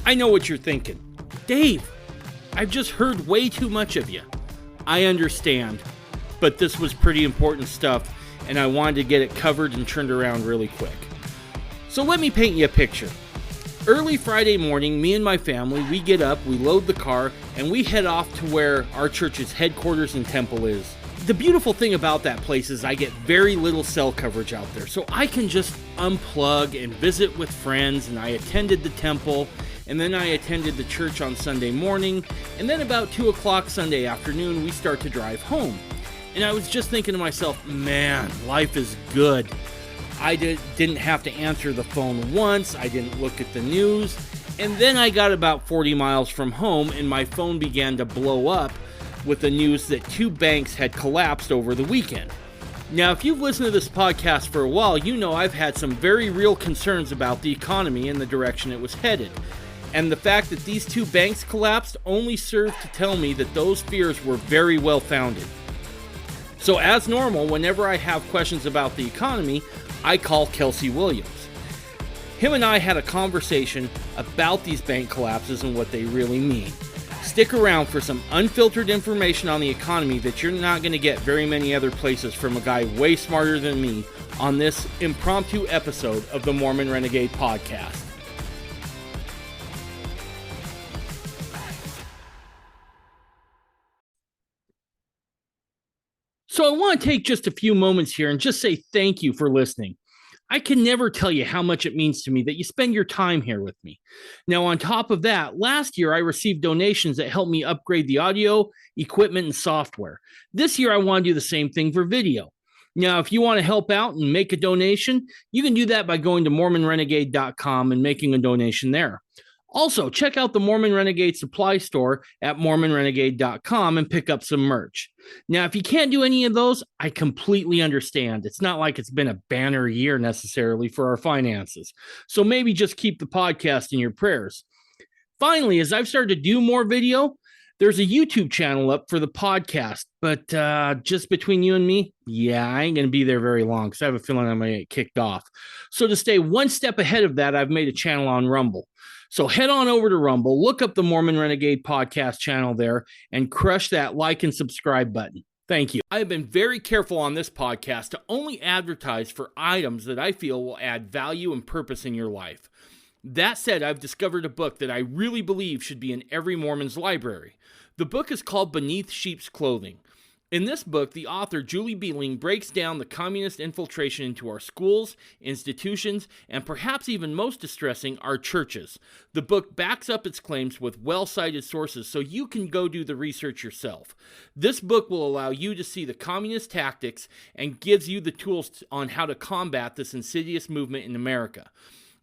I know what you're thinking. Dave, I've just heard way too much of you. I understand, but this was pretty important stuff, and I wanted to get it covered and turned around really quick. So let me paint you a picture. Early Friday morning, me and my family, we get up, we load the car, and we head off to where our church's headquarters and temple is. The beautiful thing about that place is I get very little cell coverage out there, so I can just unplug and visit with friends, and I attended the temple, and then I attended the church on Sunday morning, and then about 2 o'clock Sunday afternoon, we start to drive home. And I was just thinking to myself, man, life is good. I didn't have to answer the phone once, I didn't look at the news, and then I got about 40 miles from home, and my phone began to blow up with the news that 2 banks had collapsed over the weekend. Now, if you've listened to this podcast for a while, you know I've had some very real concerns about the economy and the direction it was headed. And the fact that these 2 banks collapsed only served to tell me that those fears were very well founded. So as normal, whenever I have questions about the economy, I call Kelsey Williams. Him and I had a conversation about these bank collapses and what they really mean. Stick around for some unfiltered information on the economy that you're not going to get very many other places from a guy way smarter than me on this impromptu episode of the Mormon Renegade Podcast. So I want to take just a few moments here and just say thank you for listening. I can never tell you how much it means to me that you spend your time here with me. Now, on top of that, last year I received donations that helped me upgrade the audio, equipment, and software. This year I want to do the same thing for video. Now, if you want to help out and make a donation, you can do that by going to MormonRenegade.com and making a donation there. Also, check out the Mormon Renegade supply store at MormonRenegade.com and pick up some merch. Now, if you can't do any of those, I completely understand. It's not like it's been a banner year necessarily for our finances. So maybe just keep the podcast in your prayers. Finally, as I've started to do more video, there's a YouTube channel up for the podcast. But just between you and me, yeah, I ain't going to be there very long because I have a feeling I'm going to get kicked off. So to stay one step ahead of that, I've made a channel on Rumble. So head on over to Rumble, look up the Mormon Renegade podcast channel there, and crush that like and subscribe button. Thank you. I have been very careful on this podcast to only advertise for items that I feel will add value and purpose in your life. That said, I've discovered a book that I really believe should be in every Mormon's library. The book is called Beneath Sheep's Clothing. In this book, the author, Julie Beeling, breaks down the communist infiltration into our schools, institutions, and perhaps even most distressing, our churches. The book backs up its claims with well-cited sources so you can go do the research yourself. This book will allow you to see the communist tactics and gives you the tools on how to combat this insidious movement in America.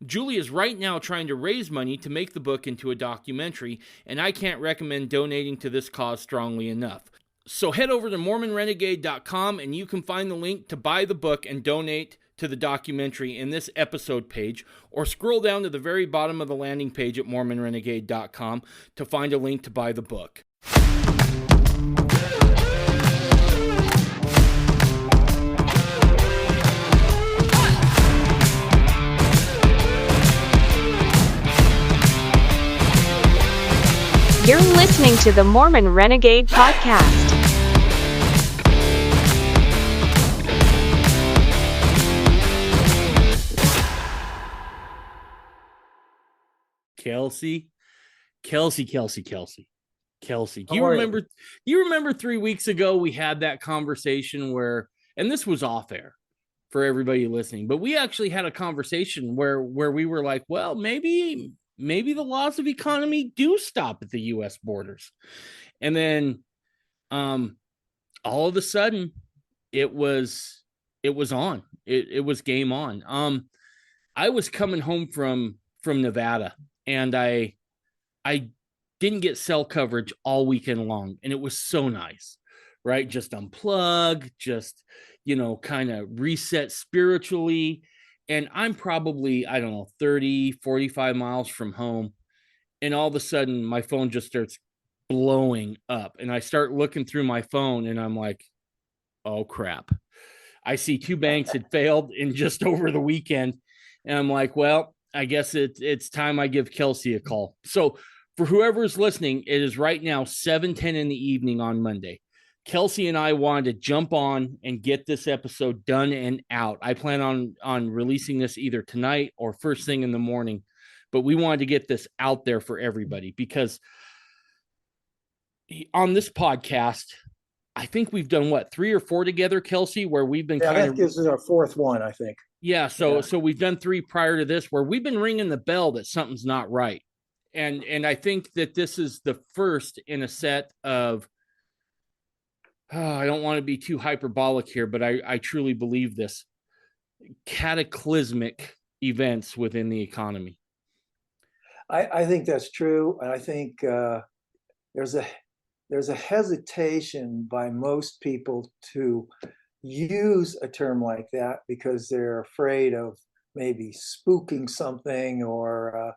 Julie is right now trying to raise money to make the book into a documentary, and I can't recommend donating to this cause strongly enough. So head over to MormonRenegade.com and you can find the link to buy the book and donate to the documentary in this episode page, or scroll down to the very bottom of the landing page at MormonRenegade.com to find a link to buy the book. You're listening to the Mormon Renegade Podcast. Kelsey. Do you remember 3 weeks ago we had that conversation where, and this was off air for everybody listening, but we actually had a conversation where we were like, well, maybe the laws of economy do stop at the U.S. borders. And then all of a sudden it was on. It was game on. I was coming home from Nevada, and I didn't get cell coverage all weekend long, and it was so nice, right? Just unplug, just, kind of reset spiritually. And I'm probably, 30, 45 miles from home. And all of a sudden my phone just starts blowing up, and I start looking through my phone, and I'm like, oh crap. I see 2 banks had failed in just over the weekend. And I'm like, well, I guess it's time I give Kelsey a call. So for whoever's listening, it is right now 7:10 in the evening on Monday. Kelsey and I wanted to jump on and get this episode done and out. I plan on releasing this either tonight or first thing in the morning, but we wanted to get this out there for everybody because on this podcast, I think we've done what, 3 or 4 together, Kelsey, where we've been Yeah, I think this is our fourth one, I think. Yeah, so we've done 3 prior to this where we've been ringing the bell that something's not right. And I think that this is the first in a set of I don't want to be too hyperbolic here, but I truly believe this, cataclysmic events within the economy. I think that's true. And I think there's a hesitation by most people to use a term like that because they're afraid of maybe spooking something or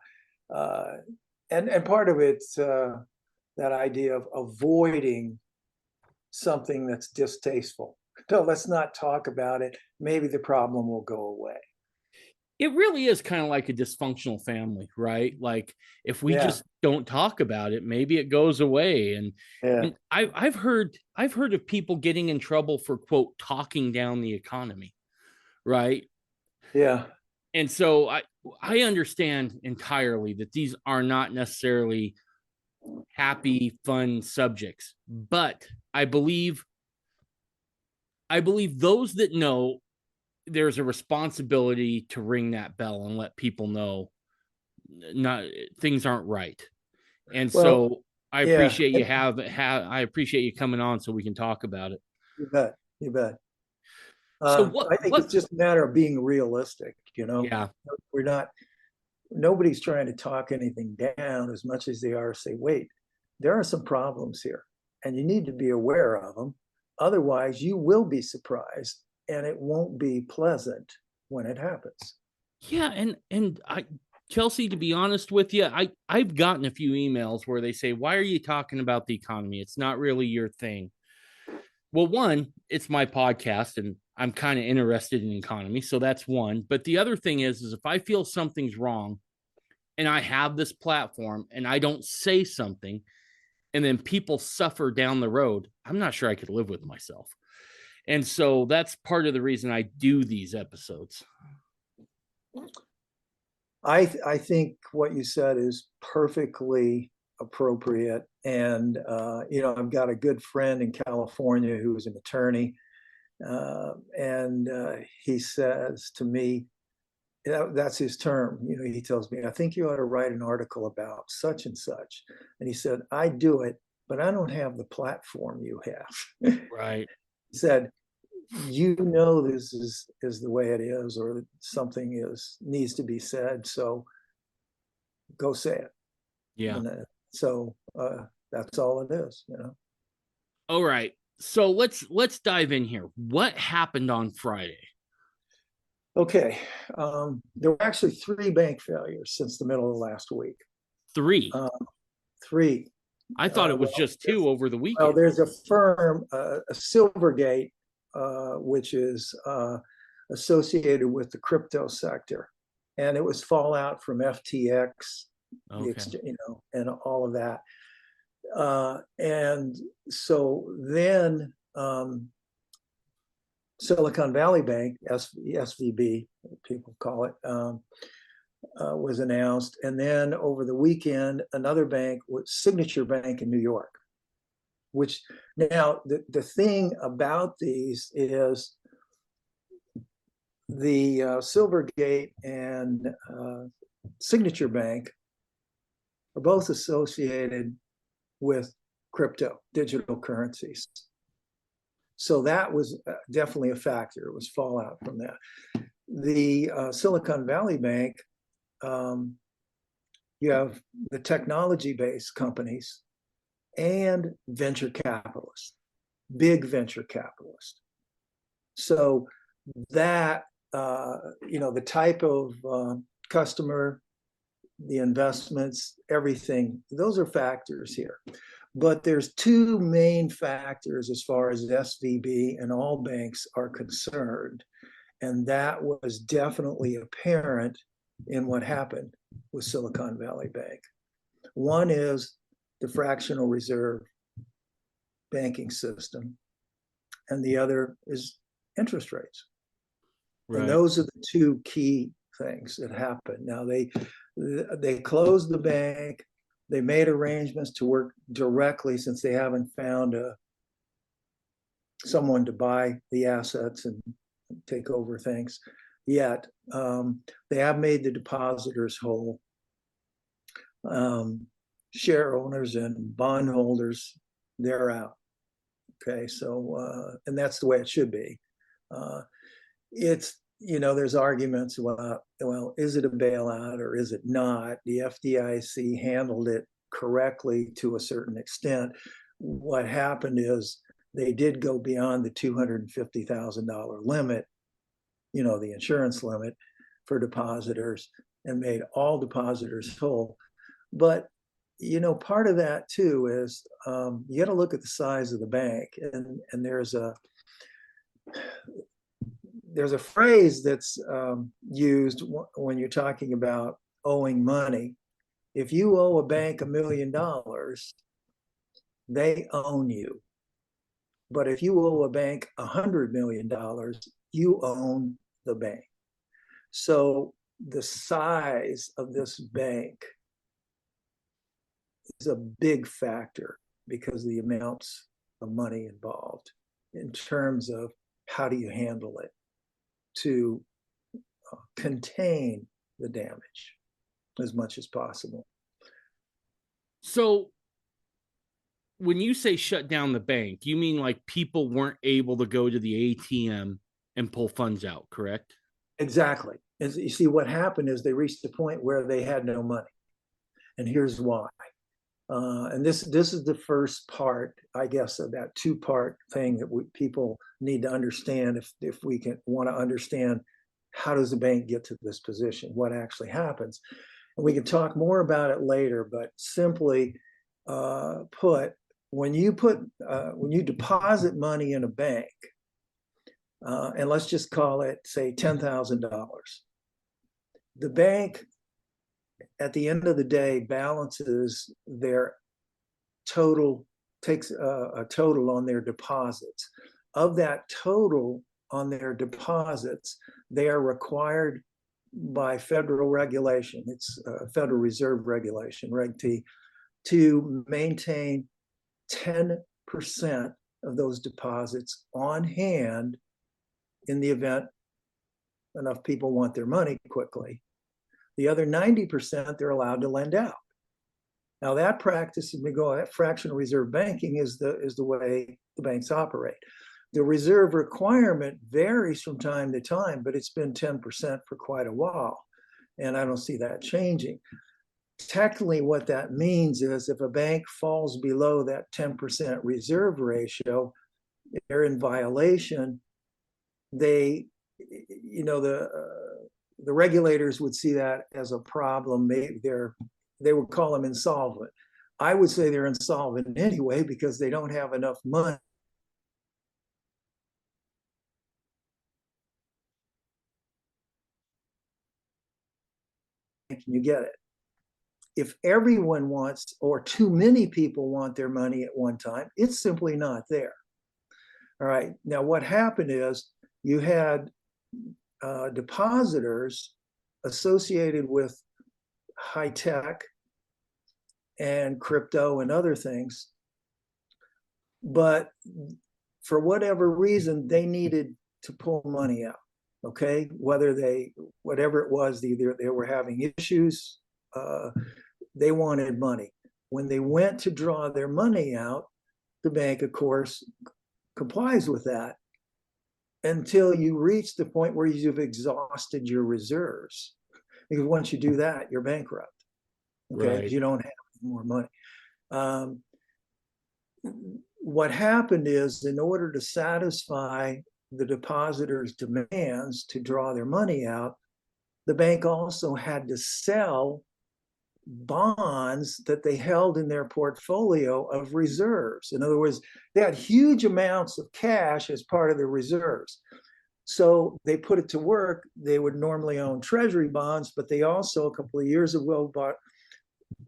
and part of it's that idea of avoiding something that's distasteful. No, let's not talk about it. Maybe the problem will go away. It really is kind of like a dysfunctional family, right? Like if we just don't talk about it, maybe it goes away. And I've heard of people getting in trouble for, quote, talking down the economy, right? Yeah. And so I understand entirely that these are not necessarily happy, fun subjects, but I believe those that know there's a responsibility to ring that bell and let people know things aren't right. And so I appreciate you I appreciate you coming on so we can talk about it. You bet. So I think it's just a matter of being realistic, Yeah. Nobody's trying to talk anything down as much as they are say, wait, there are some problems here and you need to be aware of them. Otherwise, you will be surprised and it won't be pleasant when it happens. Yeah. And Kelsey, to be honest with you, I've gotten a few emails where they say, why are you talking about the economy? It's not really your thing. Well, one, it's my podcast and I'm kind of interested in economy. So that's one. But the other thing is if I feel something's wrong and I have this platform and I don't say something and then people suffer down the road, I'm not sure I could live with myself. And so that's part of the reason I do these episodes. I think what you said is perfectly appropriate. And, I've got a good friend in California who is an attorney. And he says to me, that's his term. He tells me, I think you ought to write an article about such and such. And he said, I do it, but I don't have the platform you have. Right. He said, this is the way it is, or something needs to be said. So go say it. Yeah. And, so that's all it is, All right. So let's dive in here. What happened on Friday? Okay. There were actually 3 bank failures since the middle of last week. 3? 3. I thought it was just 2 over the weekend. Well, there's a firm, a Silvergate, which is associated with the crypto sector. And it was fallout from FTX, and all of that. And so then Silicon Valley Bank, SVB, people call it, was announced. And then over the weekend, another bank, Signature Bank in New York, which now the thing about these is the Silvergate and Signature Bank are both associated with crypto, digital currencies. So that was definitely a factor. It was fallout from that. The Silicon Valley Bank, you have the technology-based companies and venture capitalists, big venture capitalists. So that, the type of customer, the investments, everything, those are factors here. But there's 2 main factors as far as SVB and all banks are concerned. And that was definitely apparent in what happened with Silicon Valley Bank. One is the fractional reserve banking system, and the other is interest rates. Right. And those are the two key things that happened. Now they closed the bank. They made arrangements to work directly, since they haven't found someone to buy the assets and take over things yet. They have made the depositors whole. Share owners and bondholders, they're out. Okay, so and that's the way it should be. It's, there's arguments about, well, is it a bailout or is it not? The FDIC handled it correctly to a certain extent. What happened is they did go beyond the $250,000 limit, the insurance limit for depositors, and made all depositors whole. But part of that too is you got to look at the size of the bank, and there's a phrase that's used when you're talking about owing money. If you owe a bank $1 million, they own you. But if you owe a bank $100 million, you own the bank. So the size of this bank is a big factor, because of the amounts of money involved in terms of how do you handle it to contain the damage as much as possible. So when you say shut down the bank, you mean like people weren't able to go to the ATM and pull funds out, correct? Exactly. And you see, what happened is they reached a point where they had no money. And here's why. And this is the first part, I guess, of that two-part thing that people need to understand if we want to understand how does the bank get to this position, what actually happens. And we can talk more about it later, but simply put, when you deposit money in a bank, and let's just call it, say, $10,000, the bank at the end of the day balances their total, takes a total on their deposits. Of that total on their deposits, they are required by federal regulation, it's Federal Reserve Regulation, Reg T, to maintain 10% of those deposits on hand in the event enough people want their money quickly. The other 90%, they're allowed to lend out. Now that practice, that fractional reserve banking is the way the banks operate. The reserve requirement varies from time to time, but it's been 10% for quite a while, and I don't see that changing. Technically, what that means is if a bank falls below that 10% reserve ratio, they're in violation. The regulators would see that as a problem. They would call them insolvent. I would say they're insolvent anyway, because they don't have enough money. You get it. If everyone wants, or too many people want their money at one time, it's simply not there. All right. Now, what happened is you had depositors associated with high tech and crypto and other things, but for whatever reason, they needed to pull money out. Okay, whatever it was, either they were having issues, they wanted money. When they went to draw their money out, the bank, of course, complies with that until you reach the point where you've exhausted your reserves. Because once you do that, you're bankrupt. Okay, right. You don't have more money. What happened is, in order to satisfy the depositors' demands to draw their money out, the bank also had to sell bonds that they held in their portfolio of reserves. In other words, they had huge amounts of cash as part of their reserves. So they put it to work. They would normally own treasury bonds, but they also, a couple of years ago, bought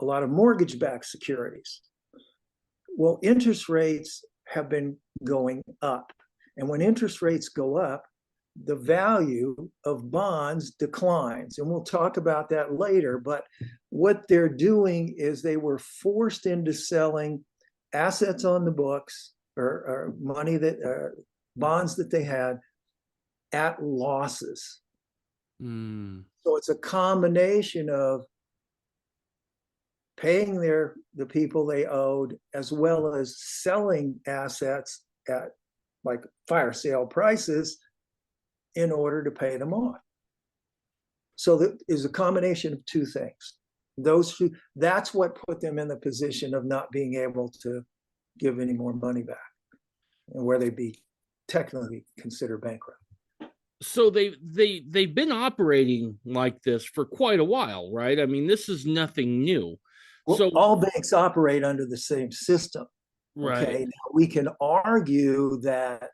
a lot of mortgage-backed securities. Well, interest rates have been going up. And when interest rates go up, the value of bonds declines. And we'll talk about that later. But what they're doing is they were forced into selling assets on the books or money that bonds that they had at losses. So it's a combination of paying the people they owed, as well as selling assets at like fire sale prices in order to pay them off. So that is a combination of two things. That's what put them in the position of not being able to give any more money back, and where they'd be technically considered bankrupt. So they've been operating like this for quite a while, right? I mean, this is nothing new. Well, so all banks operate under the same system. right. Okay, now, we can argue that,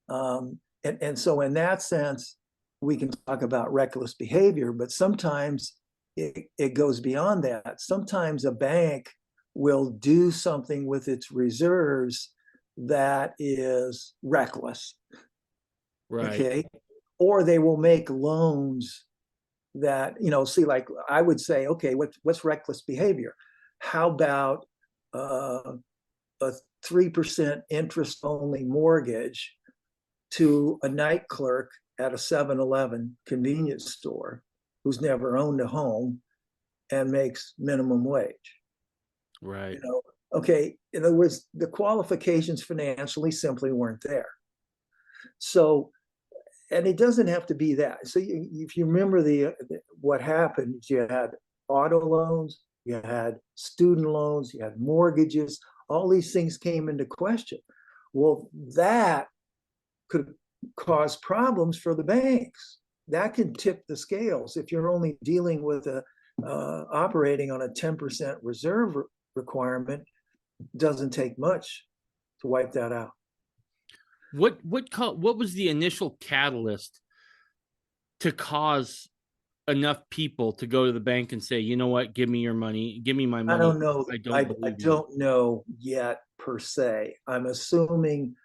and so in that sense, we can talk about reckless behavior, but sometimes it goes beyond that. Sometimes a bank will do something with its reserves that is reckless. Right. Okay. Or they will make loans that, see, like I would say, okay, what's reckless behavior? How about a 3% interest only mortgage to a night clerk at a 7-Eleven convenience store who's never owned a home and makes minimum wage? Right. Okay, in other words, the qualifications financially simply weren't there. So, and it doesn't have to be that. So if you remember what happened, you had auto loans, you had student loans, you had mortgages, all these things came into question. Well, that could cause problems for the banks. That can tip the scales. If you're only dealing with operating on a 10% reserve requirement, doesn't take much to wipe that out. What was the initial catalyst to cause enough people to go to the bank and say, you know what, give me your money, give me my money? I don't know. I believe don't know yet per se. I'm assuming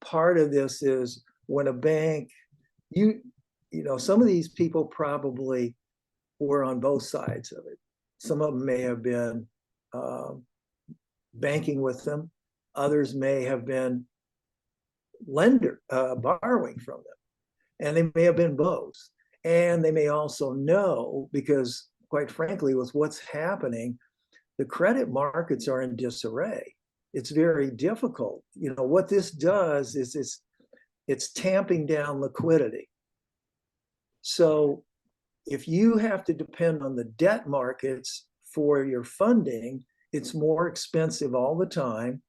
part of this is when a bank, some of these people probably were on both sides of it. Some of them may have been banking with them. Others may have been borrowing from them. And they may have been both. And they may also know, because quite frankly, with what's happening, the credit markets are in disarray. It's very difficult. What this does is it's tamping down liquidity. So if you have to depend on the debt markets for your funding, it's more expensive all the time,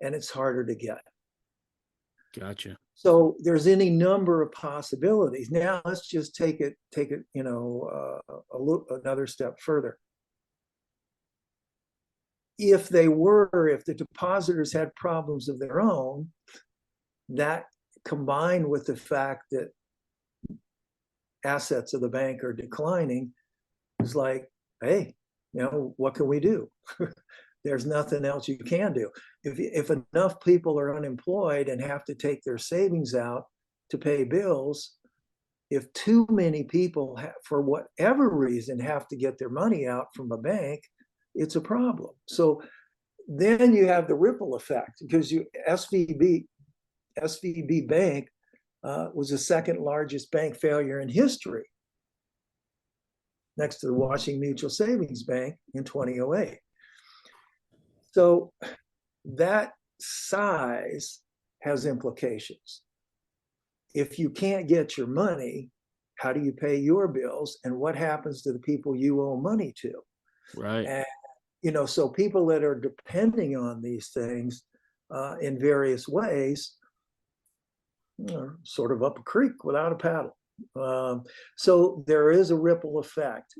and it's harder to get. Gotcha. So there's any number of possibilities. Now let's just take it, another step further. If the depositors had problems of their own, that combined with the fact that assets of the bank are declining, is like, hey, what can we do? There's nothing else you can do. If enough people are unemployed and have to take their savings out to pay bills, if too many people, for whatever reason, have to get their money out from a bank, it's a problem. So then you have the ripple effect, because SVB Bank was the second largest bank failure in history, next to the Washington Mutual Savings Bank in 2008. So that size has implications. If you can't get your money, how do you pay your bills? And what happens to the people you owe money to? Right. And, so people that are depending on these things in various ways are sort of up a creek without a paddle. So there is a ripple effect.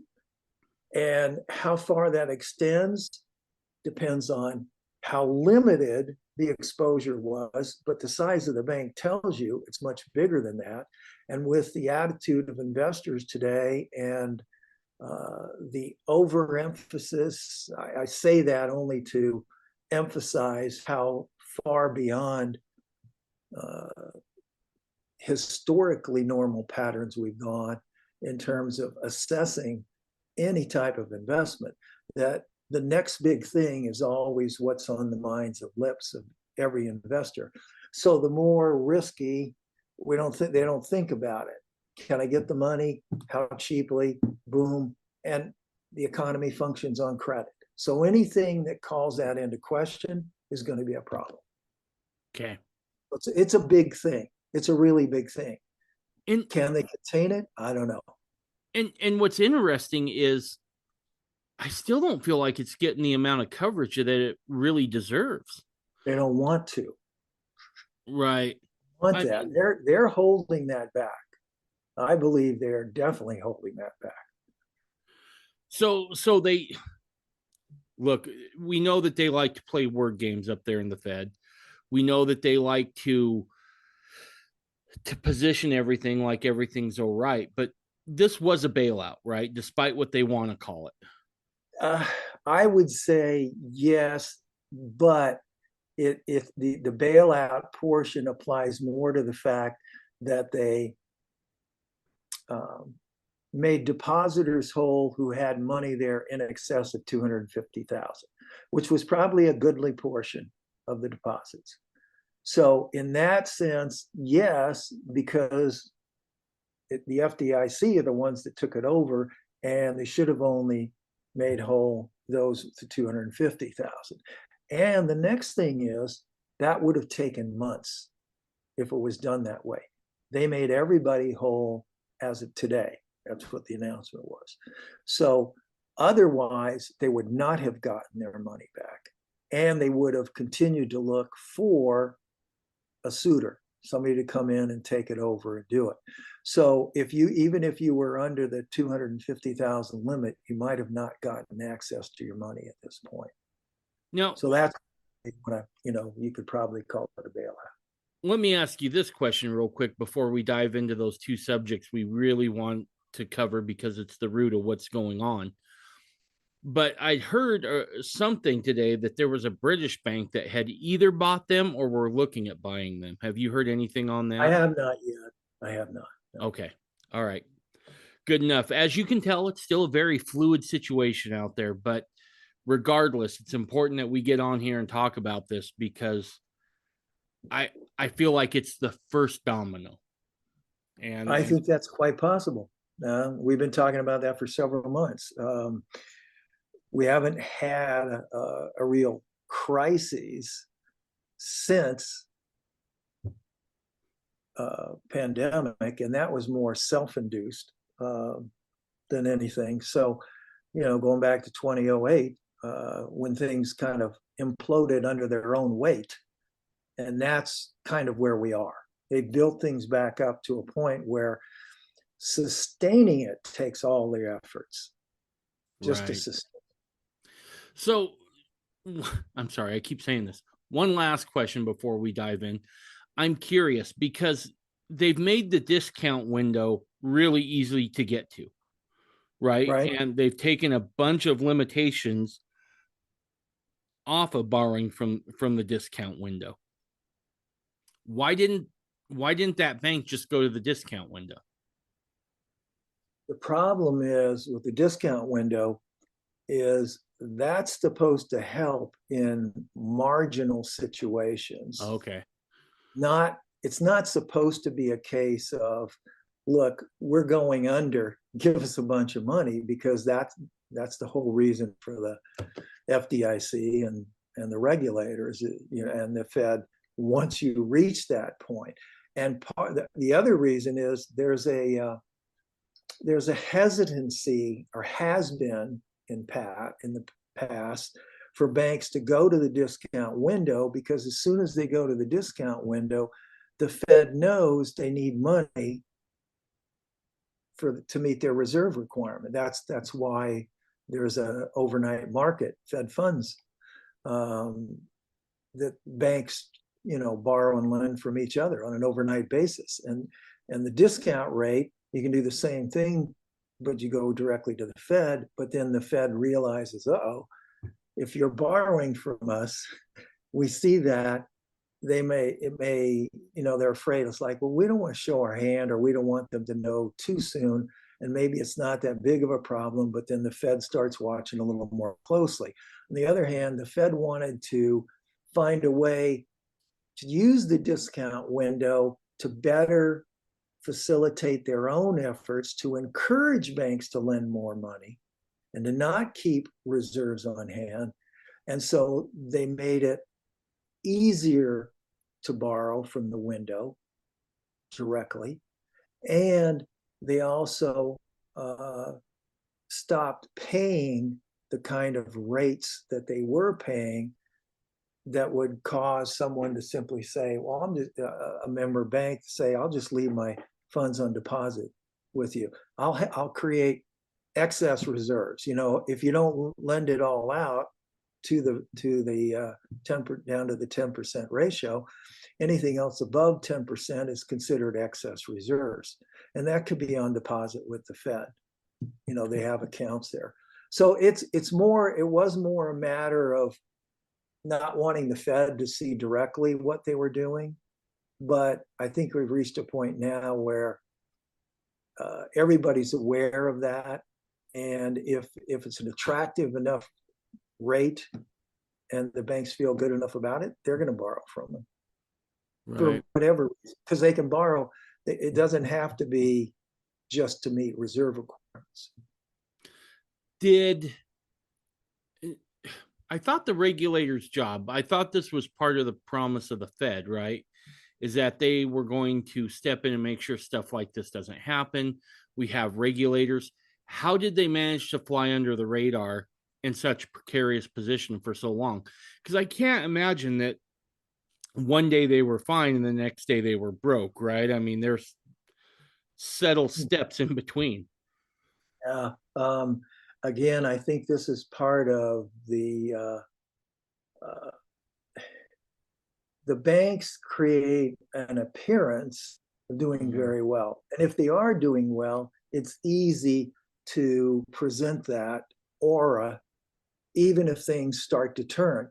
And how far that extends depends on how limited the exposure was, but the size of the bank tells you it's much bigger than that. And with the attitude of investors today and the overemphasis, I say that only to emphasize how far beyond historically normal patterns we've gone in terms of assessing any type of investment, that the next big thing is always what's on the minds of lips of every investor. So the more risky, they don't think about it. Can I get the money? How cheaply? Boom. And the economy functions on credit. So anything that calls that into question is going to be a problem. Okay. It's a big thing. It's a really big thing. And can they contain it? I don't know. And what's interesting is I still don't feel like it's getting the amount of coverage that it really deserves. They don't want to. Right. They're holding that back. I believe they're definitely holding that back. So they look, we know that they like to play word games up there in the Fed. We know that they like to position everything like everything's all right, but this was a bailout, right? Despite what they want to call it. I would say yes, but if the bailout portion applies more to the fact that they made depositors whole who had money there in excess of 250,000, which was probably a goodly portion of the deposits. So in that sense, yes, because the FDIC are the ones that took it over, and they should have only made whole those to 250,000. And the next thing is that would have taken months if it was done that way. They made everybody whole as of today. That's what the announcement was. So otherwise, they would not have gotten their money back, and they would have continued to look for a suitor, somebody to come in and take it over and do it. So even if you were under the 250,000 limit, you might have not gotten access to your money at this point. No. So that's what you could probably call it a bailout. Let me ask you this question real quick before we dive into those two subjects we really want to cover, because it's the root of what's going on. But I heard something today that there was a British bank that had either bought them or were looking at buying them. Have you heard anything on that? I have not yet. I have not. No. Okay. All right. Good enough. As you can tell, it's still a very fluid situation out there. But regardless, it's important that we get on here and talk about this, because I feel like it's the first domino. And I think that's quite possible. We've been talking about that for several months. We haven't had a real crisis since pandemic, and that was more self-induced than anything. So, going back to 2008, when things kind of imploded under their own weight, and that's kind of where we are. They built things back up to a point where sustaining it takes all their efforts just to sustain. So, I'm sorry, I keep saying this. One last question before we dive in. I'm curious because they've made the discount window really easy to get to, right? And they've taken a bunch of limitations off of borrowing from the discount window. Why didn't that bank just go to the discount window? The problem is with the discount window is that's supposed to help in marginal situations. Okay. It's not supposed to be a case of, look, we're going under, give us a bunch of money, because that's the whole reason for the FDIC and the regulators, and the Fed, once you reach that point. And the other reason is there's a hesitancy, or has been in the past, for banks to go to the discount window, because as soon as they go to the discount window, the Fed knows they need money to meet their reserve requirement. That's why there's an overnight market, Fed funds that banks, borrow and lend from each other on an overnight basis. And the discount rate, you can do the same thing, but you go directly to the Fed. But then the Fed realizes, if you're borrowing from us, we see that they're afraid. It's like, well, we don't want to show our hand, or we don't want them to know too soon. And maybe it's not that big of a problem, but then the Fed starts watching a little more closely. On the other hand, the Fed wanted to find a way to use the discount window to better facilitate their own efforts to encourage banks to lend more money and to not keep reserves on hand. And so they made it easier to borrow from the window directly. And they also stopped paying the kind of rates that they were paying that would cause someone to simply say, well, I'm just a member bank, say, I'll just leave my funds on deposit with you. I'll create excess reserves. If you don't lend it all out to the 10 down to the 10% ratio, anything else above 10% is considered excess reserves, and that could be on deposit with the Fed. They have accounts there. So it was more a matter of not wanting the Fed to see directly what they were doing. But I think we've reached a point now where everybody's aware of that. And if it's an attractive enough rate and the banks feel good enough about it, they're going to borrow from them. Right. For whatever, because they can borrow. It doesn't have to be just to meet reserve requirements. I thought the regulator's job, I thought this was part of the promise of the Fed, right? Is that they were going to step in and make sure stuff like this doesn't happen. We have regulators. How did they manage to fly under the radar in such precarious position for so long? Because I can't imagine that one day they were fine and the next day they were broke, right? I mean, there's subtle steps in between. Yeah. Again, I think this is part of the banks create an appearance of doing very well. And if they are doing well, it's easy to present that aura, even if things start to turn.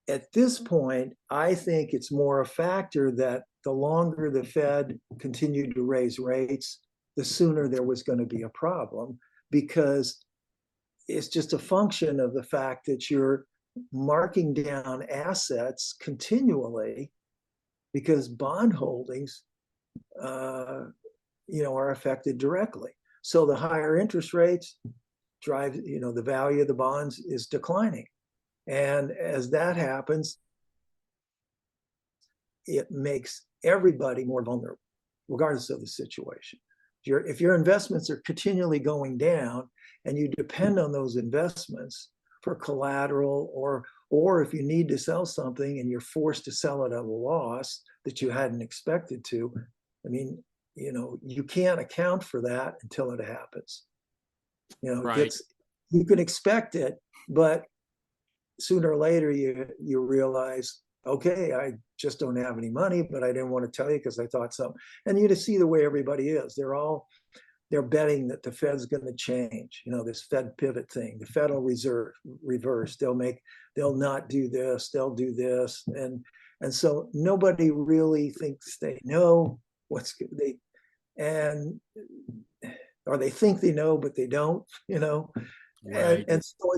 At this point, I think it's more a factor that the longer the Fed continued to raise rates, the sooner there was going to be a problem, because it's just a function of the fact that you're marking down assets continually, because bond holdings, are affected directly. So the higher interest rates drive, the value of the bonds is declining. And as that happens, it makes everybody more vulnerable, regardless of the situation. If your investments are continually going down and you depend on those investments for collateral, or if you need to sell something and you're forced to sell it at a loss that you hadn't expected to, I mean, you can't account for that until it happens. Right. You can expect it, but sooner or later you realize, okay, I just don't have any money, but I didn't want to tell you because I thought so. And you just see the way everybody is. They're betting that the Fed's going to change. This Fed pivot thing, the Federal Reserve reverse. They'll not do this. They'll do this, and so nobody really thinks they know or they think they know, but they don't. Right. And so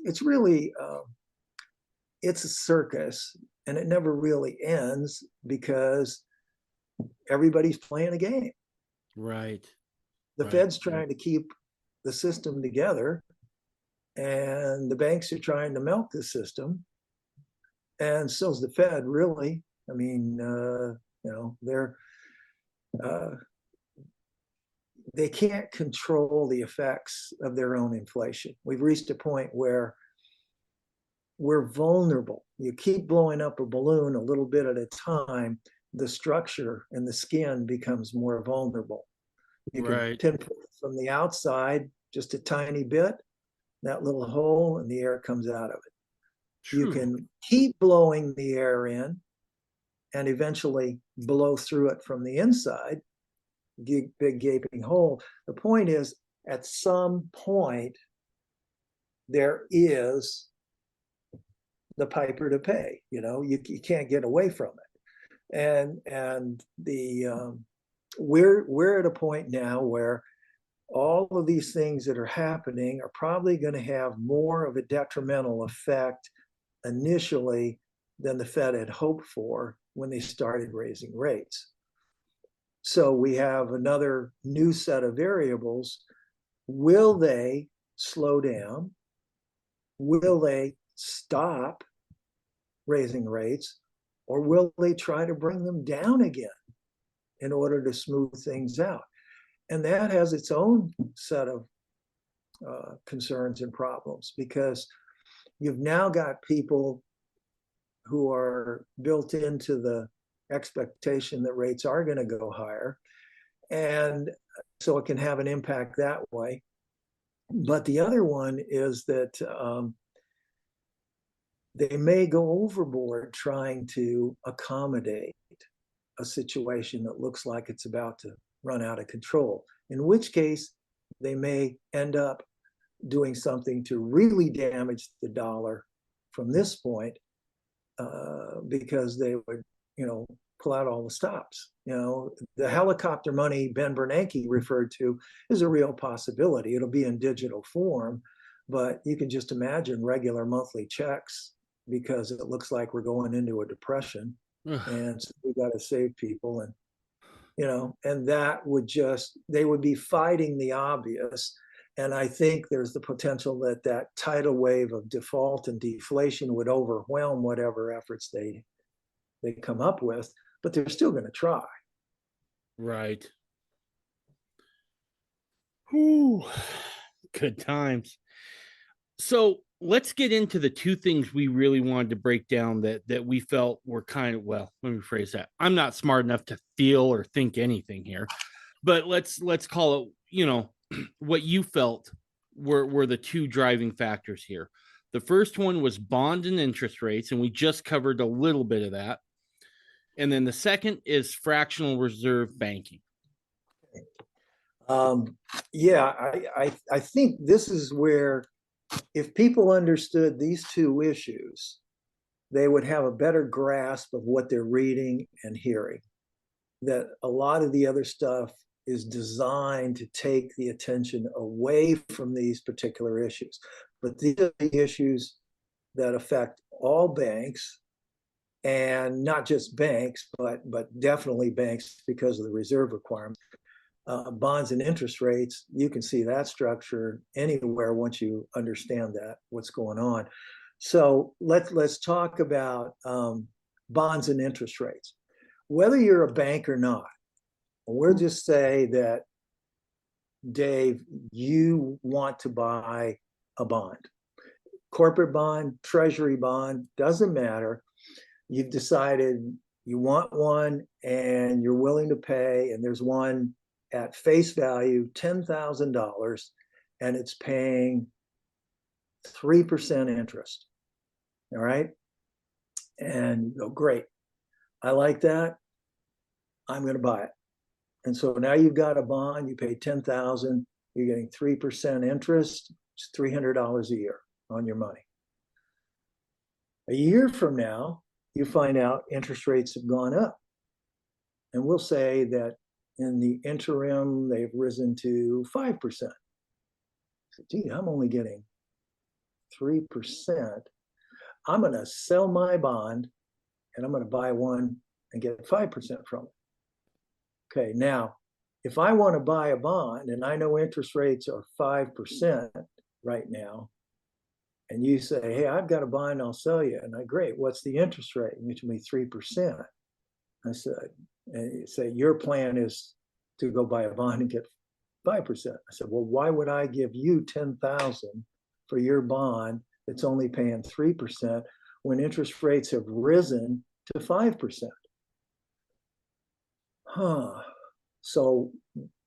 it's really it's a circus, and it never really ends because everybody's playing a game. Right. The Fed's trying to keep the system together, and the banks are trying to milk the system, and so's the Fed. Really, I mean, they can't control the effects of their own inflation. We've reached a point where we're vulnerable. You keep blowing up a balloon a little bit at a time, the structure and the skin becomes more vulnerable. You can pinpoint from the outside just a tiny bit, that little hole, and the air comes out of it. You True. can keep blowing the air in and eventually blow through it from the inside, big gaping hole. The point is, at some point, there is the piper to pay. You can't get away from it. And we're at a point now where all of these things that are happening are probably going to have more of a detrimental effect initially than the Fed had hoped for when they started raising rates. So we have another new set of variables. Will they slow down? Will they stop raising rates? Or will they try to bring them down again in order to smooth things out? And that has its own set of concerns and problems, because you've now got people who are built into the expectation that rates are going to go higher. And so it can have an impact that way. But the other one is that they may go overboard trying to accommodate a situation that looks like it's about to run out of control, in which case they may end up doing something to really damage the dollar from this point, because they would, pull out all the stops. The helicopter money Ben Bernanke referred to is a real possibility. It'll be in digital form, but you can just imagine regular monthly checks, because it looks like we're going into a depression. And so we got to save people. And and that would they would be fighting the obvious. And I think there's the potential that tidal wave of default and deflation would overwhelm whatever efforts they come up with, but they're still going to try. Right. Whew. Good times. So let's get into the two things we really wanted to break down that we felt were kind of, well, let me phrase that. I'm not smart enough to feel or think anything here, but let's call it, what you felt were the two driving factors here. The first one was bond and interest rates, and we just covered a little bit of that. And then the second is fractional reserve banking. Yeah, I think this is where, if people understood these two issues, they would have a better grasp of what they're reading and hearing. That a lot of the other stuff is designed to take the attention away from these particular issues. But these are the issues that affect all banks, and not just banks, but definitely banks because of the reserve requirements. Bonds and interest rates, you can see that structure anywhere once you understand what's going on. So let's talk about bonds and interest rates. Whether you're a bank or not, we'll just say that, Dave, you want to buy a bond, corporate bond, treasury bond, doesn't matter. You've decided you want one and you're willing to pay, and there's one at face value, $10,000, and it's paying 3% interest. All right. And you go, great. I like that. I'm going to buy it. And so now you've got a bond, you pay $10,000, you're getting 3% interest, it's $300 a year on your money. A year from now, you find out interest rates have gone up. And we'll say that in the interim, they've risen to 5%. So, gee, I'm only getting 3%. I'm going to sell my bond and I'm going to buy one and get 5% from it. Okay, now, if I want to buy a bond and I know interest rates are 5% right now, and you say, hey, I've got a bond, I'll sell you. And I, great, what's the interest rate? And you tell me 3%. I said, and you say, your plan is to go buy a bond and get 5%. I said, well, why would I give you $10,000 for your bond that's only paying 3% when interest rates have risen to 5%? So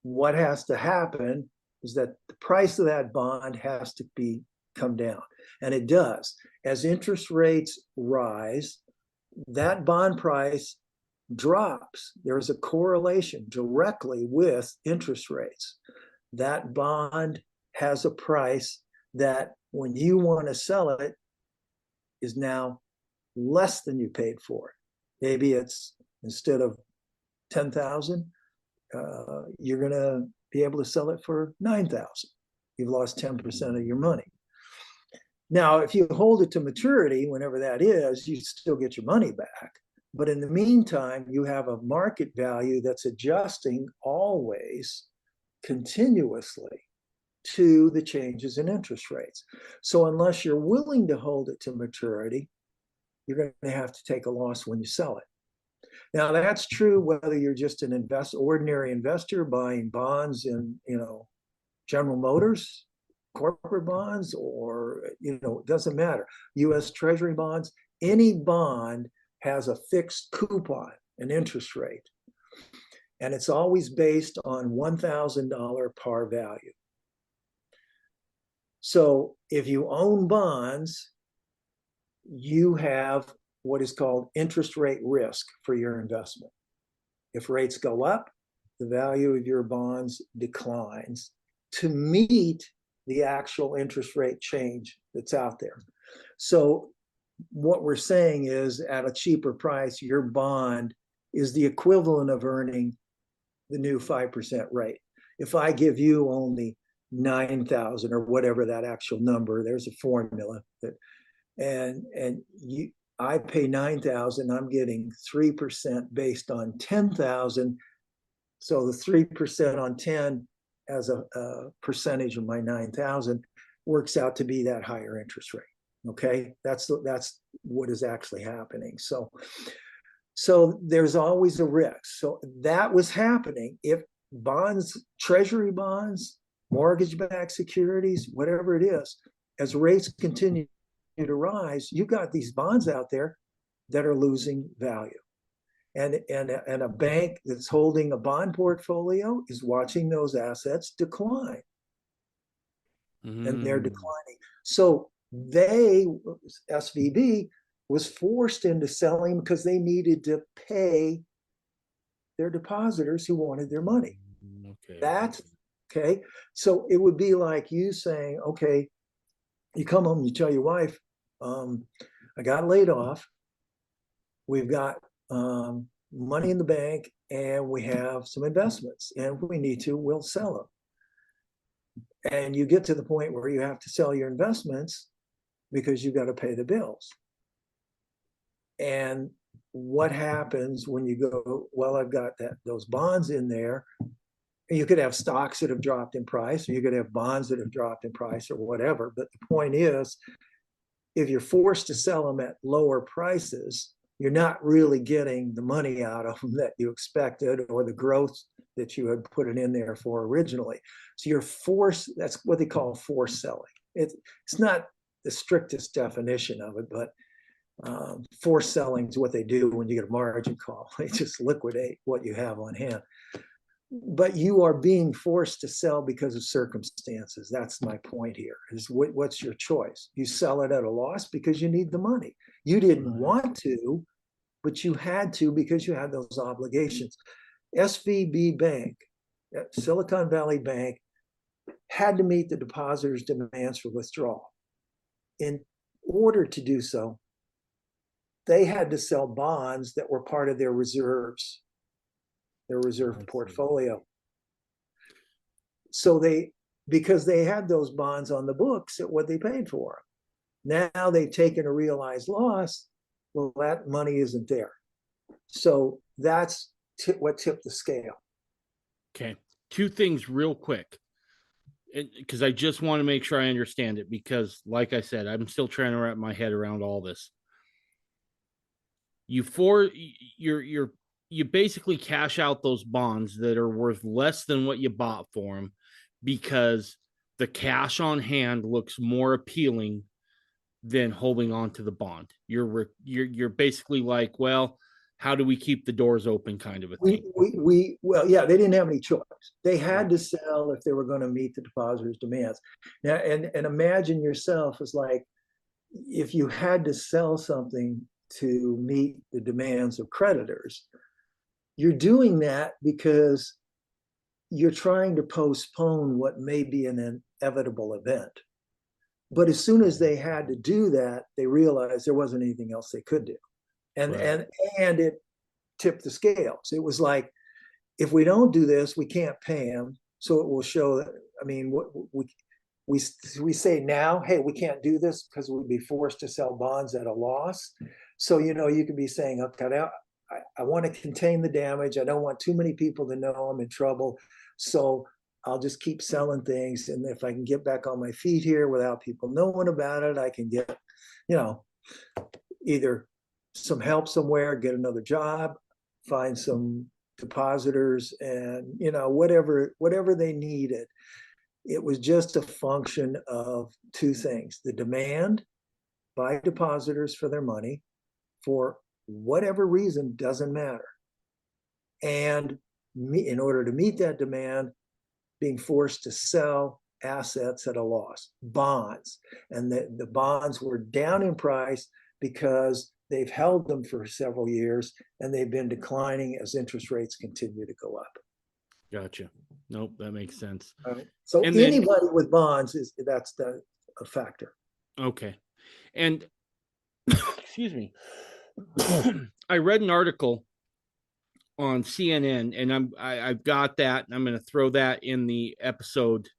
what has to happen is that the price of that bond has to be come down. And it does. As interest rates rise, that bond price drops. There's a correlation directly with interest rates. That bond has a price that when you want to sell it is now less than you paid for it. Maybe it's instead of 10,000, you're going to be able to sell it for 9,000. You've lost 10% of your money. Now, if you hold it to maturity, whenever that is, you still get your money back. But in the meantime, you have a market value that's adjusting always continuously to the changes in interest rates. So unless you're willing to hold it to maturity, you're going to have to take a loss when you sell it. Now, that's true whether you're just an ordinary investor buying bonds in, General Motors, corporate bonds, or, it doesn't matter. U.S. Treasury bonds, any bond has a fixed coupon, an interest rate. And it's always based on $1,000 par value. So if you own bonds, you have what is called interest rate risk for your investment. If rates go up, the value of your bonds declines to meet the actual interest rate change that's out there. So what we're saying is at a cheaper price, your bond is the equivalent of earning the new 5% rate. If I give you only 9,000 or whatever that actual number, there's a formula that, and I pay 9,000, I'm getting 3% based on 10,000. So the 3% on 10 as a percentage of my 9,000 works out to be that higher interest rate. Okay, that's what is actually happening. So there's always a risk. So that was happening if bonds, treasury bonds, mortgage-backed securities, whatever it is, as rates continue to rise, you've got these bonds out there that are losing value. And a bank that's holding a bond portfolio is watching those assets decline. And they're declining. So SVB was forced into selling because they needed to pay their depositors who wanted their money. Okay. That's okay. So it would be like you saying, okay, you come home, you tell your wife, I got laid off. We've got money in the bank and we have some investments, and if we need to, we'll sell them. And you get to the point where you have to sell your investments because you've got to pay the bills. And what happens when you go, well, I've got those bonds in there. You could have stocks that have dropped in price, or you could have bonds that have dropped in price, or whatever. But the point is, if you're forced to sell them at lower prices, you're not really getting the money out of them that you expected, or the growth that you had put it in there for originally. So you're forced, that's what they call forced selling. It's not the strictest definition of it, but forced selling is what they do when you get a margin call. They just liquidate what you have on hand. But you are being forced to sell because of circumstances. That's my point here, is what's your choice? You sell it at a loss because you need the money. You didn't want to, but you had to because you had those obligations. SVB Bank, Silicon Valley Bank, had to meet the depositors' demands for withdrawal. In order to do so, they had to sell bonds that were part of their reserves, their reserve portfolio. So because they had those bonds on the books at what they paid for them. Now they've taken a realized loss. Well, that money isn't there. So that's what tipped the scale. Okay. Two things real quick, because I just want to make sure I understand it, because like I said, I'm still trying to wrap my head around all this. You basically cash out those bonds that are worth less than what you bought for them because the cash on hand looks more appealing than holding on to the bond. You're basically like, well, how do we keep the doors open kind of a thing. Well, yeah, they didn't have any choice. They had to sell if they were going to meet the depositors' demands. Now, and imagine yourself as like, if you had to sell something to meet the demands of creditors, you're doing that because you're trying to postpone what may be an inevitable event. But as soon as they had to do that, they realized there wasn't anything else they could do. And it tipped the scales. It was like, if we don't do this, we can't pay them. So it will show that, I mean, we say now, hey, we can't do this because we'd be forced to sell bonds at a loss. So, you could be saying, okay, I want to contain the damage. I don't want too many people to know I'm in trouble. So I'll just keep selling things. And if I can get back on my feet here without people knowing about it, I can get, either some help somewhere, get another job, find some depositors, and, whatever they needed. It was just a function of two things: the demand by depositors for their money, for whatever reason, doesn't matter. And in order to meet that demand, being forced to sell assets at a loss, bonds. And the bonds were down in price because they've held them for several years and they've been declining as interest rates continue to go up. Gotcha. Nope, that makes sense. So anybody with bonds, that's a factor. Okay. And excuse me. I read an article on CNN, and I've got that, and I'm going to throw that in the episode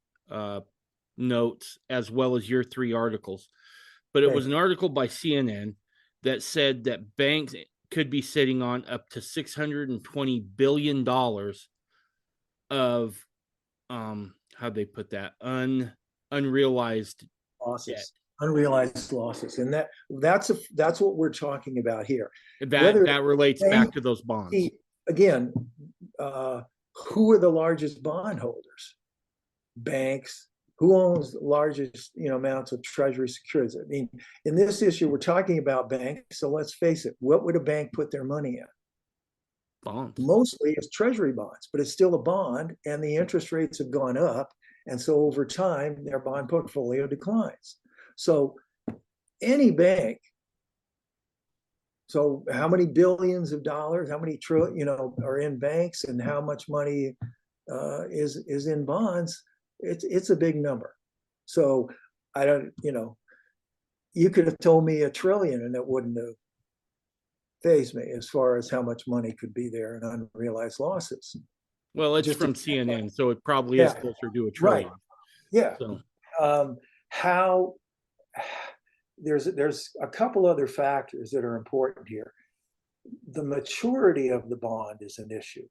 notes, as well as your 3 articles. But it was an article by CNN that said that banks could be sitting on up to $620 billion of how'd they put that, unrealized losses. Debt. Unrealized losses. And that's what we're talking about here. That relates back to those bonds. Again, who are the largest bondholders? Banks. Who owns the largest amounts of treasury securities? I mean, in this issue, we're talking about banks. So let's face it, what would a bank put their money in? Bonds. Mostly it's treasury bonds, but it's still a bond, and the interest rates have gone up. And so over time, their bond portfolio declines. So any bank, so how many billions of dollars, how many are in banks, and how much money is in bonds? It's a big number. So I don't, you could have told me $1 trillion and it wouldn't have fazed me as far as how much money could be there in unrealized losses. Well, it's just from CNN, so it probably is closer to $1 trillion. Right. Yeah. So. There's a couple other factors that are important here. The maturity of the bond is an issue.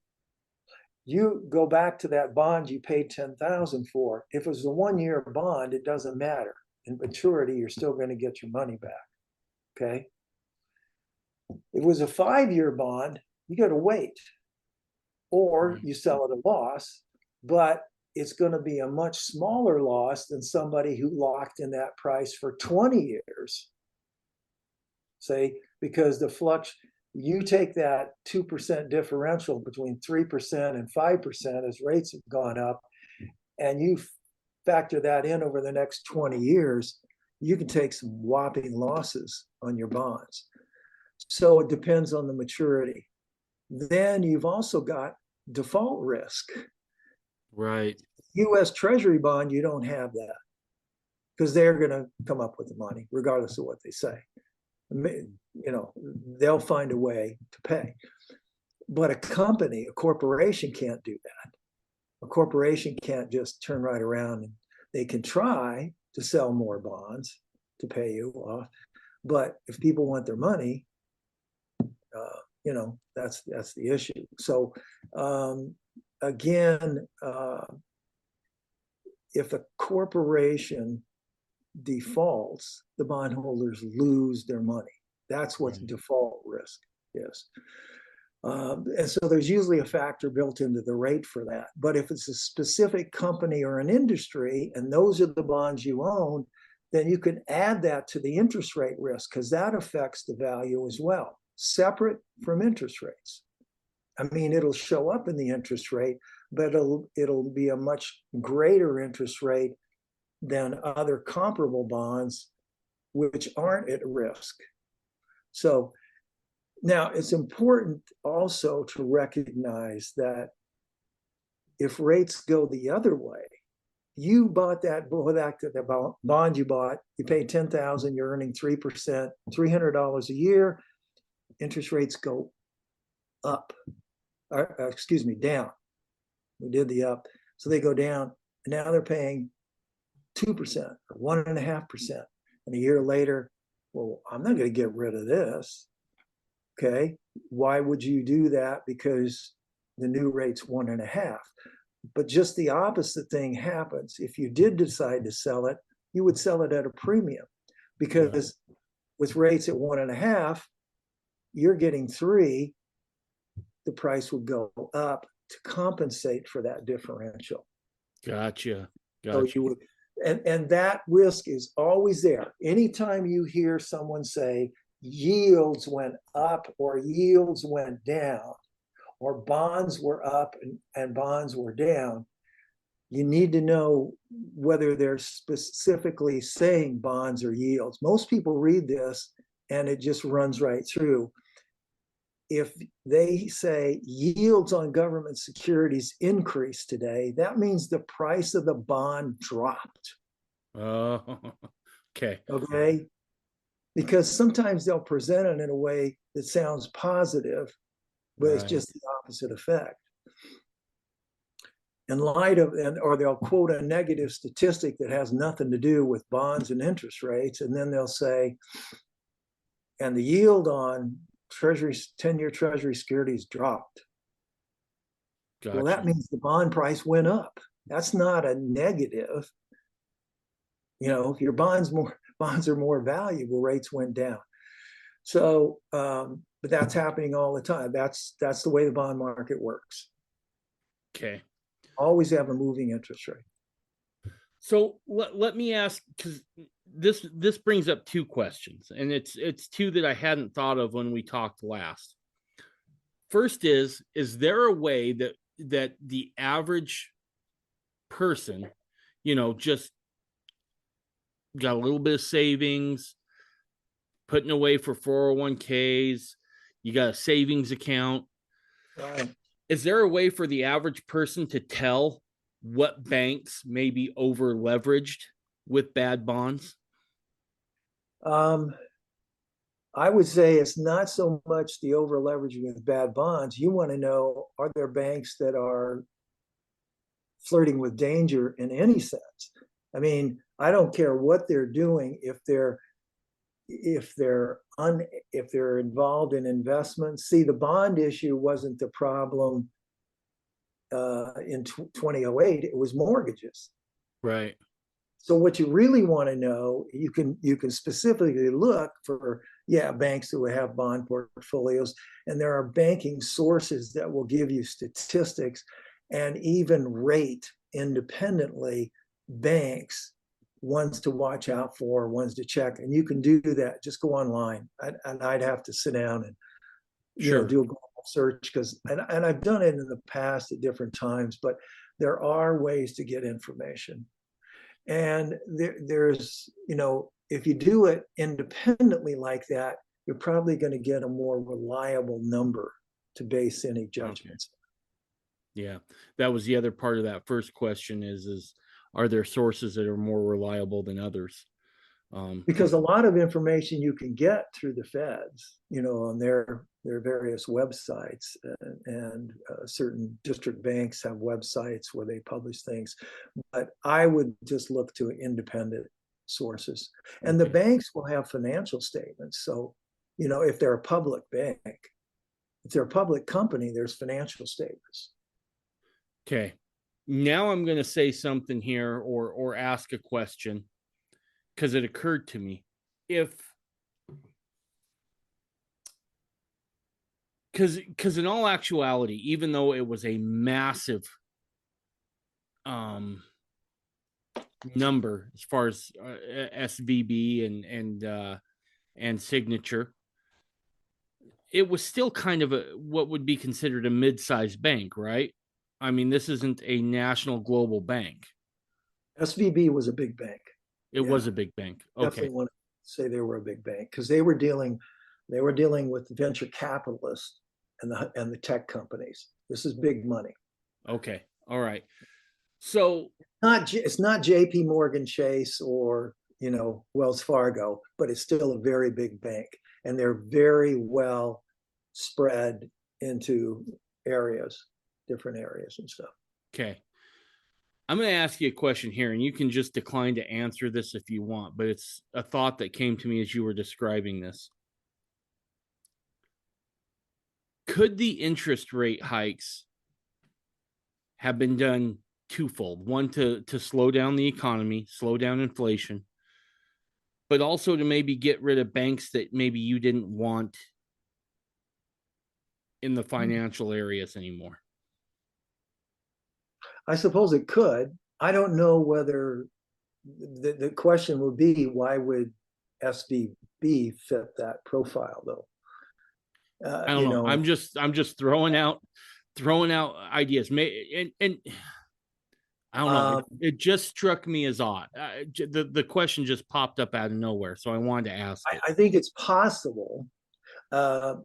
You go back to that bond you paid $10,000 for. If it was a 1-year bond, it doesn't matter. In maturity, you're still going to get your money back. Okay. If it was a 5-year bond, you got to wait, or you sell at a loss, but it's going to be a much smaller loss than somebody who locked in that price for 20 years. Say, because you take that 2% differential between 3% and 5% as rates have gone up, and you factor that in over the next 20 years, you can take some whopping losses on your bonds. So it depends on the maturity. Then you've also got default risk. Right. U.S. Treasury bond, you don't have that because they're going to come up with the money regardless of what they say. They'll find a way to pay. But a corporation can't do that. A corporation can't just turn right around, and they can try to sell more bonds to pay you off. But if people want their money, that's the issue. So again, if a corporation defaults, the bondholders lose their money. That's what default risk is. And so there's usually a factor built into the rate for that. But if it's a specific company or an industry, and those are the bonds you own, then you can add that to the interest rate risk, because that affects the value as well. separate from interest rates. I mean, it'll show up in the interest rate, but it'll be a much greater interest rate than other comparable bonds, which aren't at risk. So now it's important also to recognize that if rates go the other way, you bought that bond you bought, you paid $10,000, you're earning 3%, $300 a year, interest rates go up, down. We did the up. So they go down, and now they're paying 2% or 1.5%. And a year later, well, I'm not going to get rid of this. Okay. Why would you do that? Because the new rate's 1.5. But just the opposite thing happens. If you did decide to sell it, you would sell it at a premium, because with rates at 1.5, you're getting 3. The price would go up to compensate for that differential. Gotcha. So you would, and that risk is always there. Anytime you hear someone say yields went up or yields went down, or bonds were up and bonds were down, you need to know whether they're specifically saying bonds or yields. Most people read this and it just runs right through. If they say yields on government securities increased today, that means the price of the bond dropped. Oh, okay. Okay. Because sometimes they'll present it in a way that sounds positive, but it's just the opposite effect. In light of, or they'll quote a negative statistic that has nothing to do with bonds and interest rates, and then they'll say, and the yield on treasuries, 10-year treasury securities dropped. Gotcha. Well, that means the bond price went up. That's not a negative. You know, if your bonds are more valuable, rates went down. So, but that's happening all the time. That's the way the bond market works. Okay. Always have a moving interest rate. So let me ask, because this brings up 2 questions, and it's 2 that I hadn't thought of when we talked last. First is there a way that the average person, you know, just got a little bit of savings, putting away for 401ks, you got a savings account. Right. Is there a way for the average person to tell what banks may be over leveraged with bad bonds? I would say it's not so much the over leveraging with bad bonds. You want to know, are there banks that are flirting with danger in any sense? I mean, I don't care what they're doing. If they're involved in investments. See, the bond issue wasn't the problem in 2008. It was mortgages. Right. So what you really want to know, you can specifically look for, banks who have bond portfolios, and there are banking sources that will give you statistics and even rate independently banks, ones to watch out for, ones to check, and you can do that. Just go online, and I'd have to sit down and do a Google search, because and I've done it in the past at different times, but there are ways to get information. And there's, if you do it independently like that, you're probably going to get a more reliable number to base any judgments. Okay. Yeah, that was the other part of that first question is are there sources that are more reliable than others? Because a lot of information you can get through the feds, on their various websites, and certain district banks have websites where they publish things. But I would just look to independent sources. And the banks will have financial statements. So, if they're a public bank, if they're a public company, there's financial statements. Okay. Now I'm going to say something here or ask a question, because it occurred to me. Because in all actuality, even though it was a massive number as far as SVB and Signature, it was still kind of what would be considered a mid-sized bank, right? I mean, this isn't a national global bank. SVB was a big bank. It was a big bank. Okay. Definitely want to say they were a big bank because they were dealing with venture capitalists and the tech companies. This is big money. Okay. All right. So it's not JP Morgan Chase or Wells Fargo, but it's still a very big bank, and they're very well spread into different areas and stuff. Okay. I'm going to ask you a question here, and you can just decline to answer this if you want, but it's a thought that came to me as you were describing this. Could the interest rate hikes have been done twofold? One, to slow down the economy, slow down inflation, but also to maybe get rid of banks that maybe you didn't want in the financial areas anymore? I suppose it could. I don't know whether the question would be, why would SVB fit that profile, though? I don't know. I'm just throwing out ideas. And I don't know. It just struck me as odd. The question just popped up out of nowhere, so I wanted to ask it. I think it's possible. And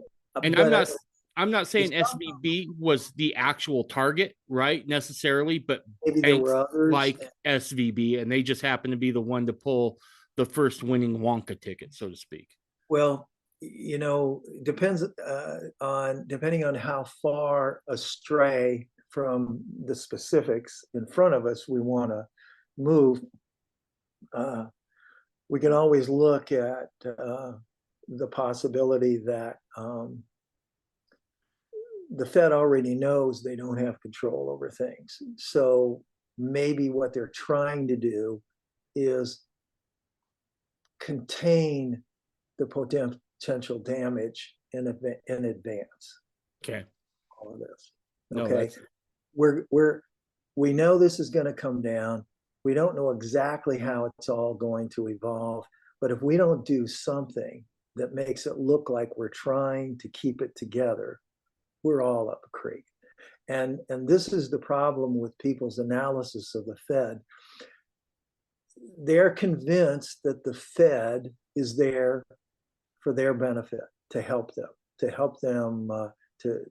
I'm not saying SVB was the actual target, right, necessarily, but maybe there were others like SVB, and they just happened to be the one to pull the first winning Wonka ticket, so to speak. Well, depending on how far astray from the specifics in front of us we want to move. We can always look at the possibility that the Fed already knows they don't have control over things. So maybe what they're trying to do is contain the potential damage in advance. Okay. All of this. Okay. We know this is going to come down. We don't know exactly how it's all going to evolve, but if we don't do something that makes it look like we're trying to keep it together, we're all up a creek. And this is the problem with people's analysis of the Fed. They're convinced that the Fed is there for their benefit, to help them to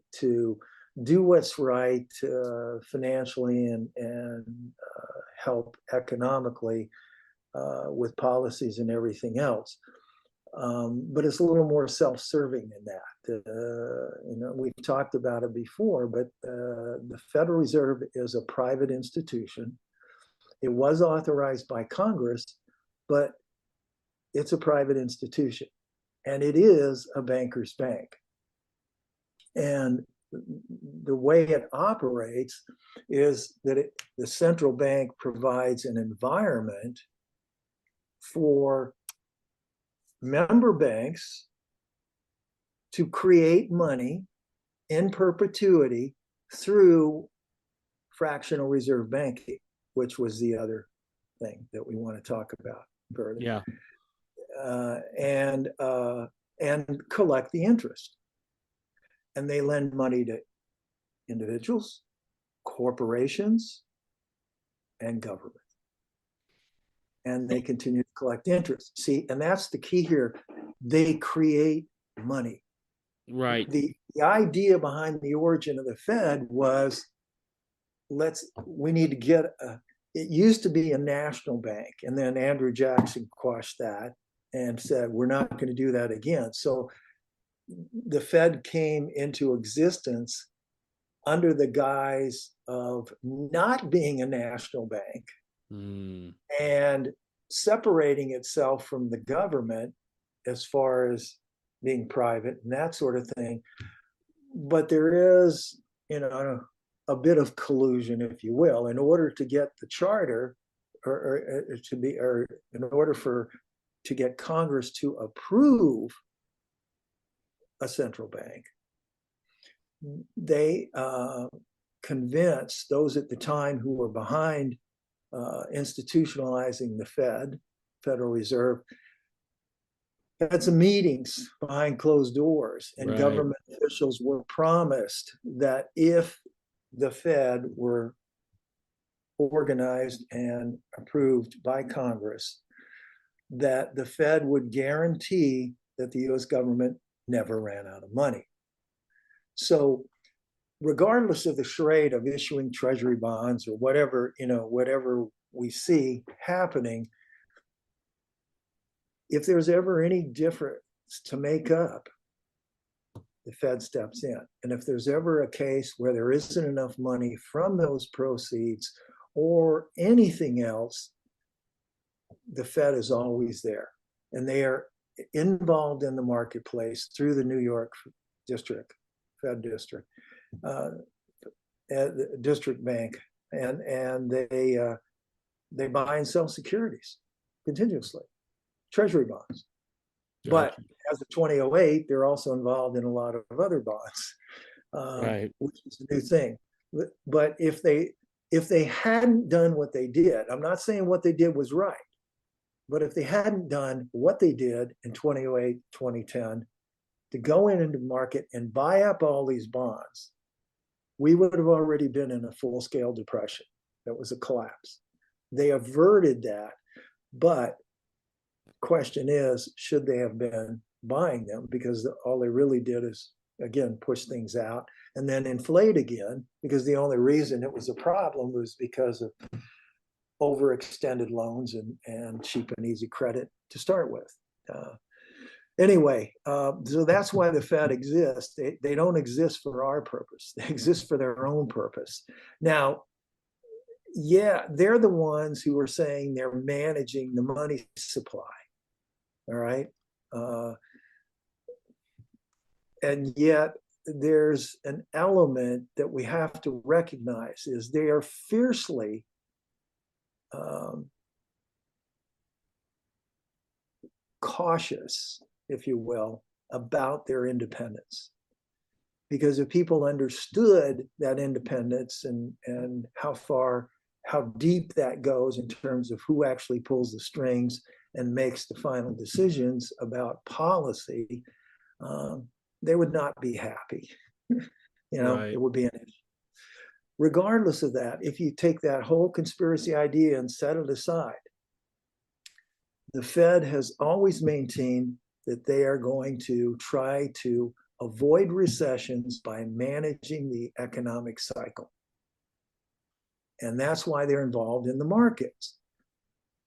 do what's right financially and help economically with policies and everything else. But it's a little more self-serving than that. We've talked about it before, but the Federal Reserve is a private institution. It was authorized by Congress, but it's a private institution, and it is a banker's bank. And the way it operates is that the central bank provides an environment for member banks to create money in perpetuity through fractional reserve banking, which was the other thing that we want to talk about further. Yeah. And collect the interest. And they lend money to individuals, corporations, and government. And they continue to collect interest. See, and that's the key here. They create money. Right. The idea behind the origin of the Fed was, we need to get it used to be a national bank, and then Andrew Jackson quashed that and said, we're not going to do that again. So the Fed came into existence under the guise of not being a national bank and separating itself from the government as far as being private and that sort of thing. But there is, a bit of collusion, if you will, in order to get the charter to get Congress to approve a central bank. They convinced those at the time who were behind institutionalizing the Federal Reserve, had some meetings behind closed doors, and Right. government officials were promised that if the Fed were organized and approved by Congress, that the Fed would guarantee that the US government never ran out of money. So regardless of the charade of issuing treasury bonds or whatever, whatever we see happening, if there's ever any difference to make up, the Fed steps in. And if there's ever a case where there isn't enough money from those proceeds or anything else, the Fed is always there. And they are involved in the marketplace through the New York district, Fed district, district bank, and they buy and sell securities continuously, treasury bonds. But as of 2008, they're also involved in a lot of other bonds, Right. which is a new thing. But if they hadn't done what they did, I'm not saying what they did was right, but if they hadn't done what they did in 2008, 2010, to go into the market and buy up all these bonds, we would have already been in a full-scale depression. That was a collapse. They averted that, but question is, should they have been buying them? Because all they really did is, again, push things out and then inflate again, because the only reason it was a problem was because of overextended loans and cheap and easy credit to start with. Anyway, so that's why the Fed exists. They don't exist for our purpose. They exist for their own purpose. Now, yeah, they're the ones who are saying they're managing the money supply. All right. And yet there's an element that we have to recognize is they are fiercely cautious, if you will, about their independence. Because if people understood that independence and how deep that goes in terms of who actually pulls the strings and makes the final decisions about policy, they would not be happy. Right. It would be an issue. Regardless of that, if you take that whole conspiracy idea and set it aside, the Fed has always maintained that they are going to try to avoid recessions by managing the economic cycle. And that's why they're involved in the markets.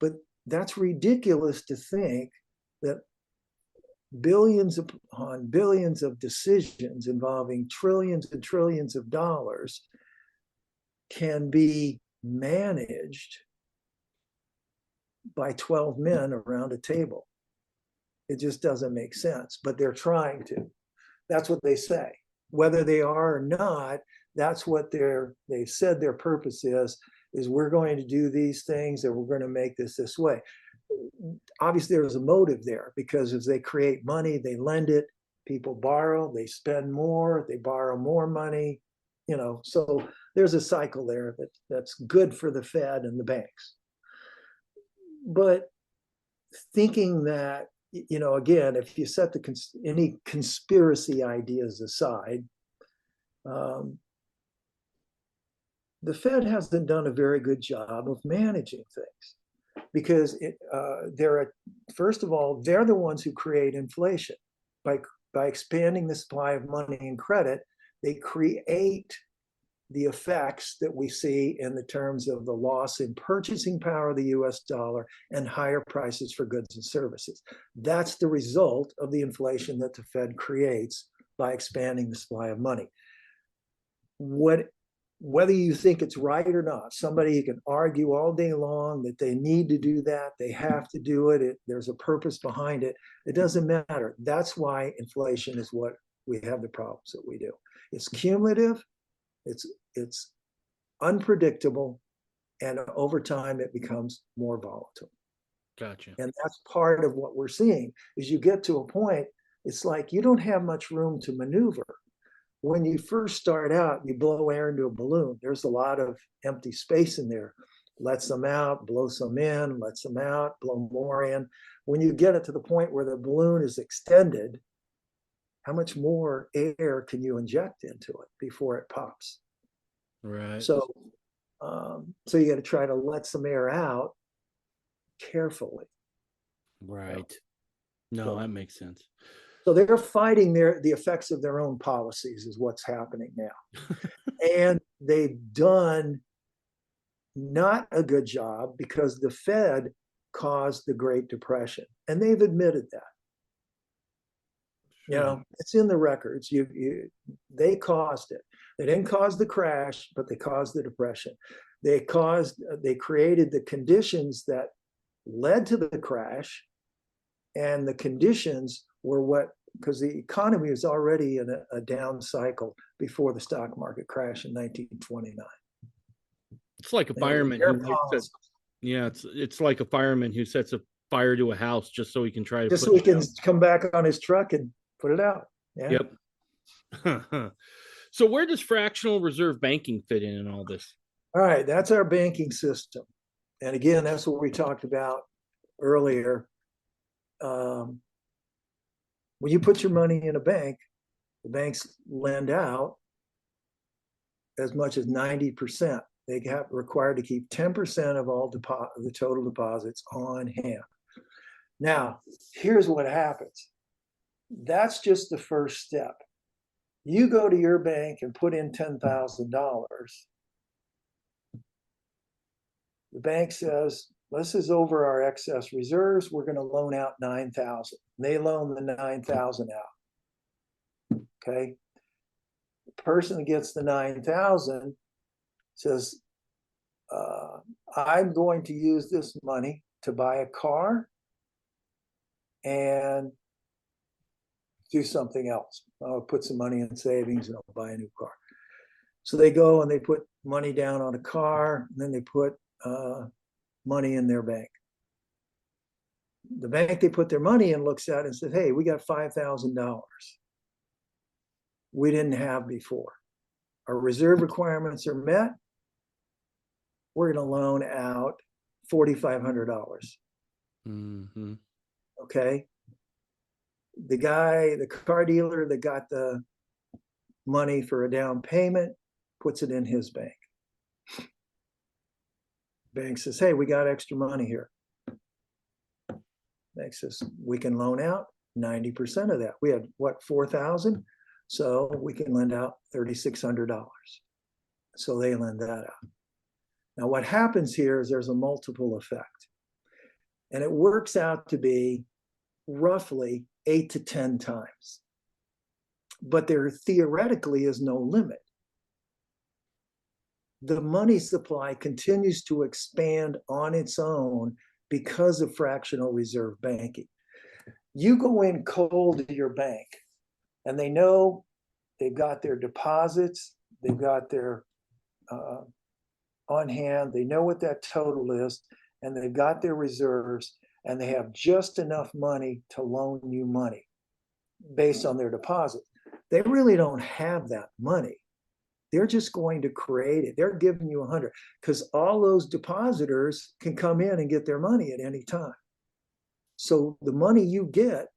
But that's ridiculous to think that billions upon billions of decisions involving trillions and trillions of dollars can be managed by 12 men around a table. It just doesn't make sense, but they're trying to. That's what they say. Whether they are or not, that's what they've said their purpose is we're going to do these things and we're going to make this way. Obviously, there's a motive there, because as they create money, they lend it, people borrow, they spend more, they borrow more money, so there's a cycle there that's good for the Fed and the banks. But thinking that, again, if you set any conspiracy ideas aside, the Fed hasn't done a very good job of managing things, because first of all, they're the ones who create inflation. By expanding the supply of money and credit, they create the effects that we see in the terms of the loss in purchasing power of the US dollar and higher prices for goods and services. That's the result of the inflation that the Fed creates by expanding the supply of money. Whether you think it's right or not, somebody can argue all day long that they need to do that, they have to do it, there's a purpose behind it. It doesn't matter. That's why inflation is what we have the problems that we do. It's cumulative, it's unpredictable, and over time it becomes more volatile. Gotcha. And that's part of what we're seeing. Is you get to a point, it's like you don't have much room to maneuver. When you first start out, you blow air into a balloon. There's a lot of empty space in there. Let some out, blow some in, let some out, blow more in. when you get it to the point where the balloon is extended, how much more air can you inject into it before it pops? Right. So, so you got to try to let some air out carefully. Right. No, that makes sense. So they're fighting the effects of their own policies is what's happening now. And they've done not a good job because the Fed caused the Great Depression. And they've admitted that. Sure. You know, it's in the records. They caused it. They didn't cause the crash, but they caused the depression. They created the conditions that led to the crash, and the conditions were because the economy was already in a down cycle before the stock market crashed in 1929. It's like a fireman it's like a fireman who sets a fire to a house just so he can try to just so he can come back on his truck and put it out. Yeah. Yep. So where does fractional reserve banking fit in all this? All right, that's our banking system. And again, that's what we talked about earlier. When you put your money in a bank, the banks lend out as much as 90%. They have required to keep 10% of all the total deposits on hand. Now, here's what happens. That's just the first step. You go to your bank and put in $10,000. The bank says, this is over our excess reserves. We're going to loan out 9,000. They loan the 9,000 out. Okay. The person that gets the 9,000 says, I'm going to use this money to buy a car and do something else. I'll put some money in savings and I'll buy a new car. So they go and they put money down on a car, and then they put money in their bank. The bank they put their money in looks at it and says, hey, we got $5,000 we didn't have before. Our reserve requirements are met. We're going to loan out $4,500. Mm-hmm. Okay. The car dealer that got the money for a down payment puts it in his bank. Bank says, hey, we got extra money here. Bank says, we can loan out 90% of that. We had what, 4,000? So we can lend out $3,600. So they lend that out. Now what happens here is there's a multiple effect. And it works out to be roughly 8 to 10 times. But there theoretically is no limit. The money supply continues to expand on its own because of fractional reserve banking. You go in cold to your bank and they know they've got their deposits, they've got their on hand, they know what that total is, and they've got their reserves, and they have just enough money to loan you money based on their deposit. They really don't have that money. They're just going to create it. They're giving you 100 because all those depositors can come in and get their money at any time. So the money you get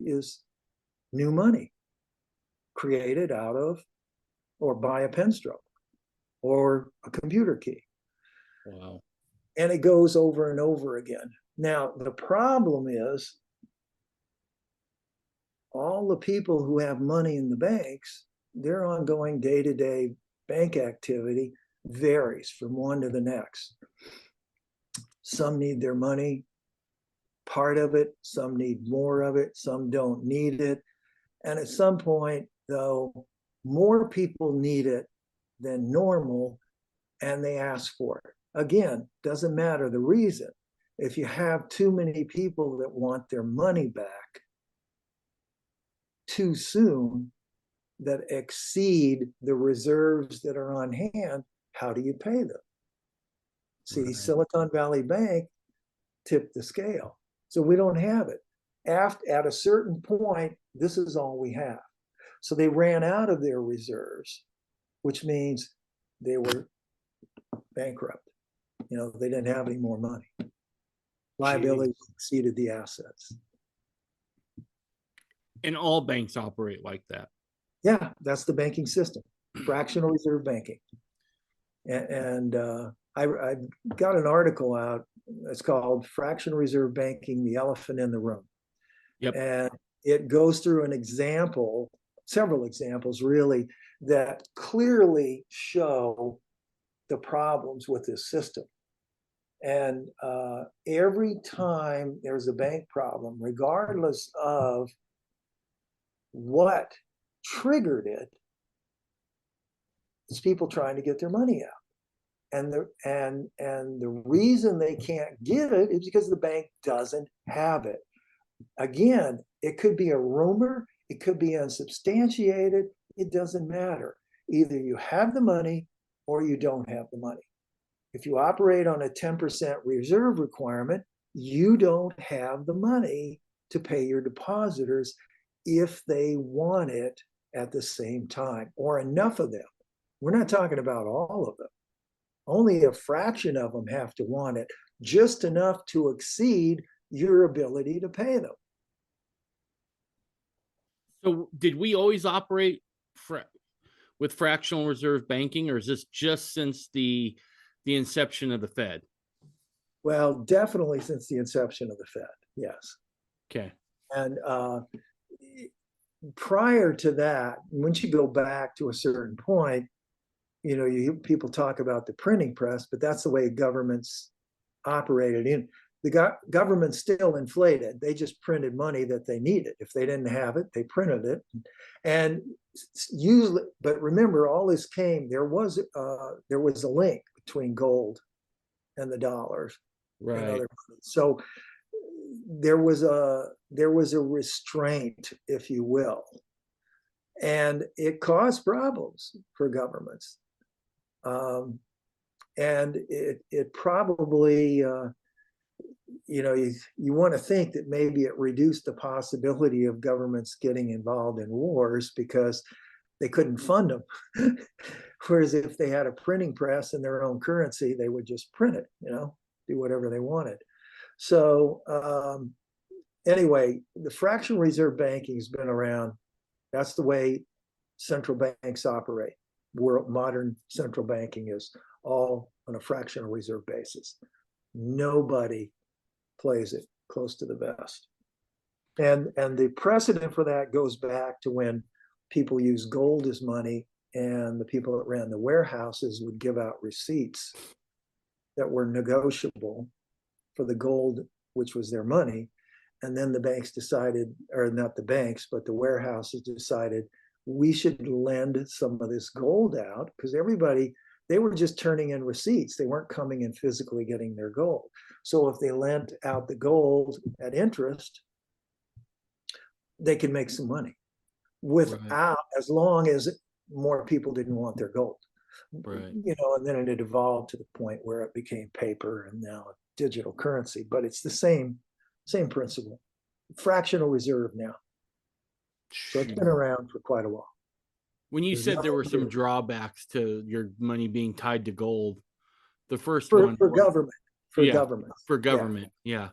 is new money created out of or by a pen stroke or a computer key. Wow. And it goes over and over again. Now, the problem is all the people who have money in the banks, their ongoing day-to-day bank activity varies from one to the next. Some need their money, part of it, some need more of it, some don't need it. And at some point, though, more people need it than normal, and they ask for it. Again, doesn't matter the reason. If you have too many people that want their money back too soon, that exceed the reserves that are on hand, how do you pay them? See, right. Silicon Valley Bank tipped the scale. So we don't have it. At a certain point, this is all we have. So they ran out of their reserves, which means they were bankrupt. You know, they didn't have any more money. Liabilities exceeded the assets. And all banks operate like that. Yeah, that's the banking system, fractional reserve banking. And I got an article out. It's called "Fractional Reserve Banking: The Elephant in the Room." Yep. And it goes through several examples really, that clearly show the problems with this system. And every time there's a bank problem, regardless of what triggered it, it's people trying to get their money out. And the reason they can't get it is because the bank doesn't have it. Again, it could be a rumor, it could be unsubstantiated, it doesn't matter. Either you have the money or you don't have the money. If you operate on a 10% reserve requirement, you don't have the money to pay your depositors if they want it at the same time, or enough of them. We're not talking about all of them. Only a fraction of them have to want it, just enough to exceed your ability to pay them. So did we always operate with fractional reserve banking, or is this just since the inception of the Fed? Well, definitely since the inception of the Fed, yes. Okay. And prior to that, once you go back to a certain point, people talk about the printing press, but that's the way governments operated. The government still inflated. They just printed money that they needed. If they didn't have it, they printed it. And usually, but remember, all this came, there was a link between gold and the dollars. Right. And other money. So there was a restraint, if you will. And it caused problems for governments. And it probably, you want to think that maybe it reduced the possibility of governments getting involved in wars because they couldn't fund them. Whereas if they had a printing press and their own currency, they would just print it, do whatever they wanted. So anyway, the fractional reserve banking has been around. That's the way central banks operate. Modern central banking is all on a fractional reserve basis. Nobody plays it close to the vest. And the precedent for that goes back to when people used gold as money, and the people that ran the warehouses would give out receipts that were negotiable for the gold, which was their money. And then the banks decided, or not the banks, but the warehouses decided, we should lend some of this gold out, because they were just turning in receipts. They weren't coming and physically getting their gold. So if they lent out the gold at interest, they could make some money without, as long as more people didn't want their gold. Right. And then it evolved to the point where it became paper and now digital currency. But it's the same principle. Fractional reserve now. So it's been around for quite a while. When you said there were some drawbacks to your money being tied to gold, the first one for government. For government, yeah.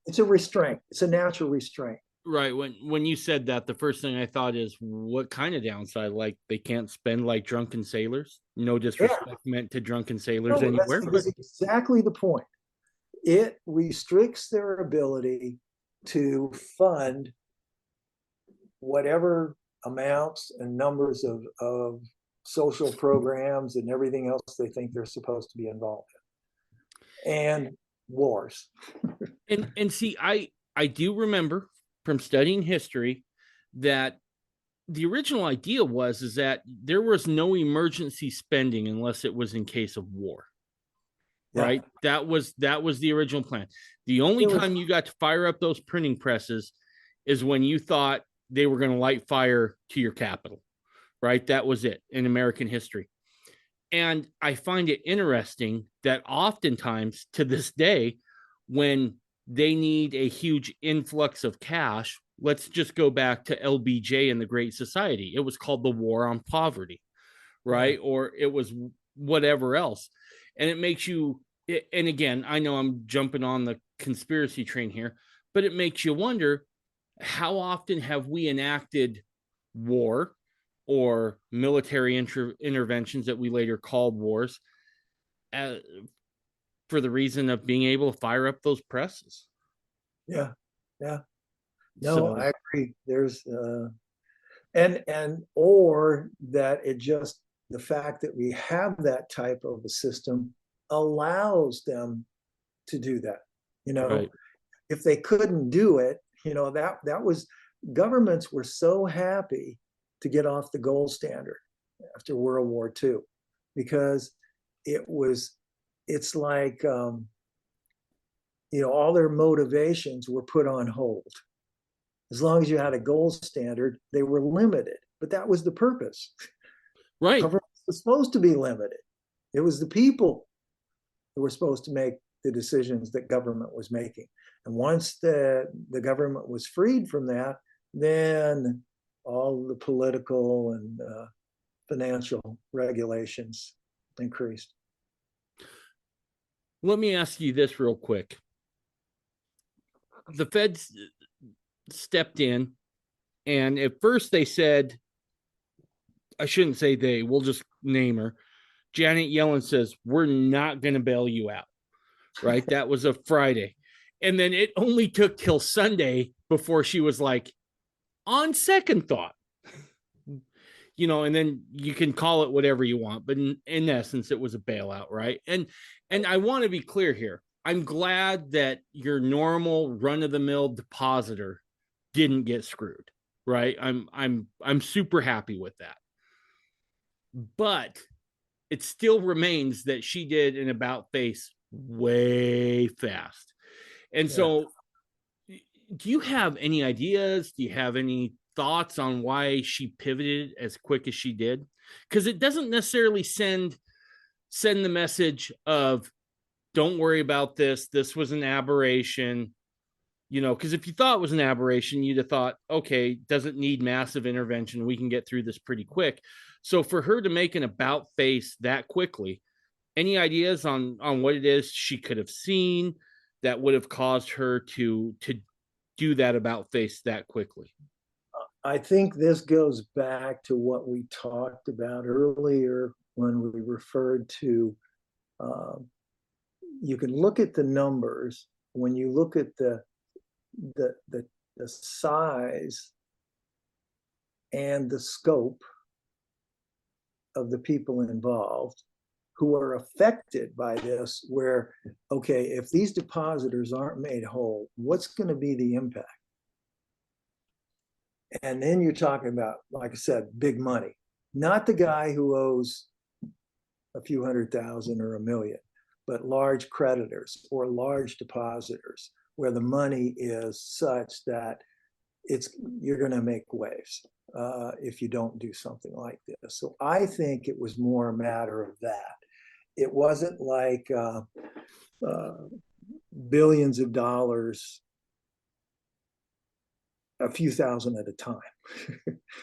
It's a restraint. It's a natural restraint. Right. When you said that, the first thing I thought is, what kind of downside? Like they can't spend like drunken sailors? No disrespect meant to drunken sailors anywhere. That's exactly the point. It restricts their ability to fund whatever amounts and numbers of social programs and everything else they think they're supposed to be involved in, and wars. and see, I do remember from studying history that the original idea is that there was no emergency spending unless it was in case of war. Right. That was the original plan. The only time you got to fire up those printing presses is when you thought they were going to light fire to your capital. Right. That was it in American history. And I find it interesting that oftentimes to this day, when they need a huge influx of cash, let's just go back to LBJ and the Great Society. It was called the War on Poverty. Right. Or it was whatever else. And it makes you And again, I know I'm jumping on the conspiracy train here, but it makes you wonder, how often have we enacted war or military interventions that we later called wars, uh, for the reason of being able to fire up those presses? Yeah, yeah. No, So, I agree. There's and or that it just the fact that we have that type of a system allows them to do that. You know, right, if they couldn't do it, that was governments were so happy to get off the gold standard after World War II because it's like all their motivations were put on hold. As long as you had a gold standard, they were limited, but that was the purpose. right. Government was supposed to be limited. It was the people who were supposed to make the decisions that government was making. And once the government was freed from that, then all the political and financial regulations increased. Let me ask you this real quick. The feds stepped in, and at first they said, I shouldn't say they, we'll just name her. Janet Yellen says, we're not going to bail you out. Right. That was a Friday. And then it only took till Sunday before she was like, on second thought, and then you can call it whatever you want. But in essence, it was a bailout. Right. And I want to be clear here. I'm glad that your normal run of the mill depositor didn't get screwed. Right. I'm super happy with that. But it still remains that she did an about face way fast. And so, do you have any ideas? Do you have any thoughts on why she pivoted as quick as she did? Because it doesn't necessarily send the message of, don't worry about this. This was an aberration. Because if you thought it was an aberration, you'd have thought, okay, doesn't need massive intervention. We can get through this pretty quick. So for her to make an about face that quickly, any ideas on what it is she could have seen that would have caused her to do that about face that quickly? I think this goes back to what we talked about earlier when we referred to you can look at the numbers when you look at the size and the scope of the people involved who are affected by this, where, okay, if these depositors aren't made whole, what's going to be the impact? And then you're talking about, like I said, big money, not the guy who owes a few $100,000 or $1 million, but large creditors or large depositors where the money is such that you're going to make waves if you don't do something like this. So I think it was more a matter of that. It wasn't like billions of dollars, a few thousand at a time.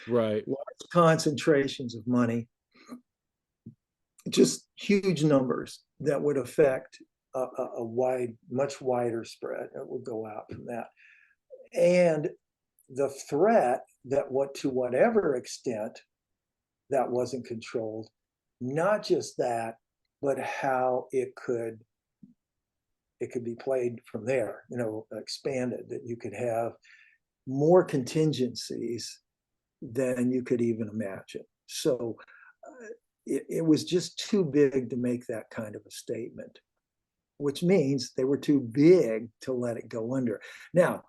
Right. Large concentrations of money, just huge numbers that would affect a much wider spread. It would go out from that. And the threat that to whatever extent that wasn't controlled, not just that, but how it could be played from there, expanded, that you could have more contingencies than you could even imagine. So it was just too big to make that kind of a statement, which means they were too big to let it go under. Now,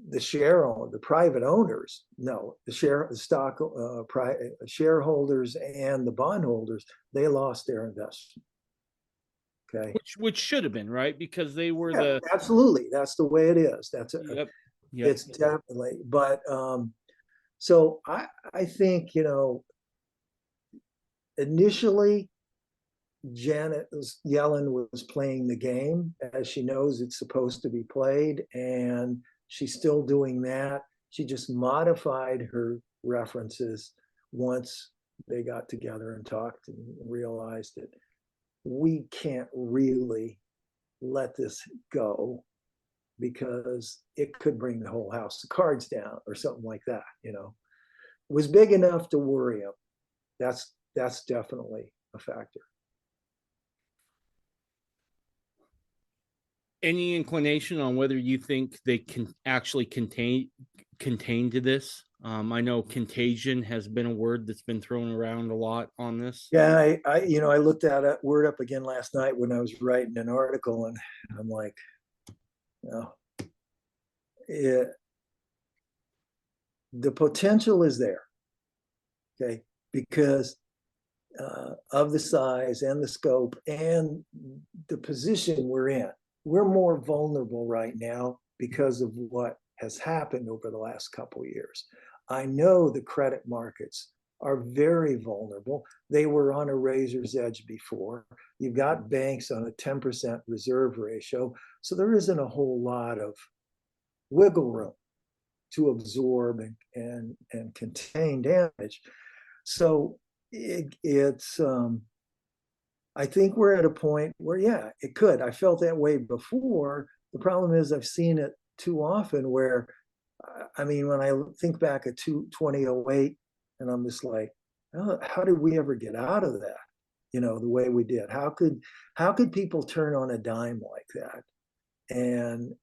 the private owners, no, the stock shareholders and the bondholders, they lost their investment. Okay, which should have been right, because they were absolutely, that's the way it is. Yep. It's definitely. But so I think initially Janet Yellen was playing the game as she knows it's supposed to be played, and she's still doing that. She just modified her references once they got together and talked and realized that we can't really let this go because it could bring the whole house of cards down or something like that. It was big enough to worry him. That's definitely a factor. Any inclination on whether you think they can actually contain to this? I know contagion has been a word that's been thrown around a lot on this. Yeah, I looked that word up again last night when I was writing an article, and I'm like, the potential is there, okay, because of the size and the scope and the position we're in. We're more vulnerable right now because of what has happened over the last couple of years. I know the credit markets are very vulnerable. They were on a razor's edge before. You've got banks on a 10% reserve ratio. So there isn't a whole lot of wiggle room to absorb and contain damage. So it's I think we're at a point where, yeah, it could. I felt that way before. The problem is I've seen it too often where, I mean, when I think back at 2008, and I'm just like, oh, how did we ever get out of that? The way we did. How could people turn on a dime like that and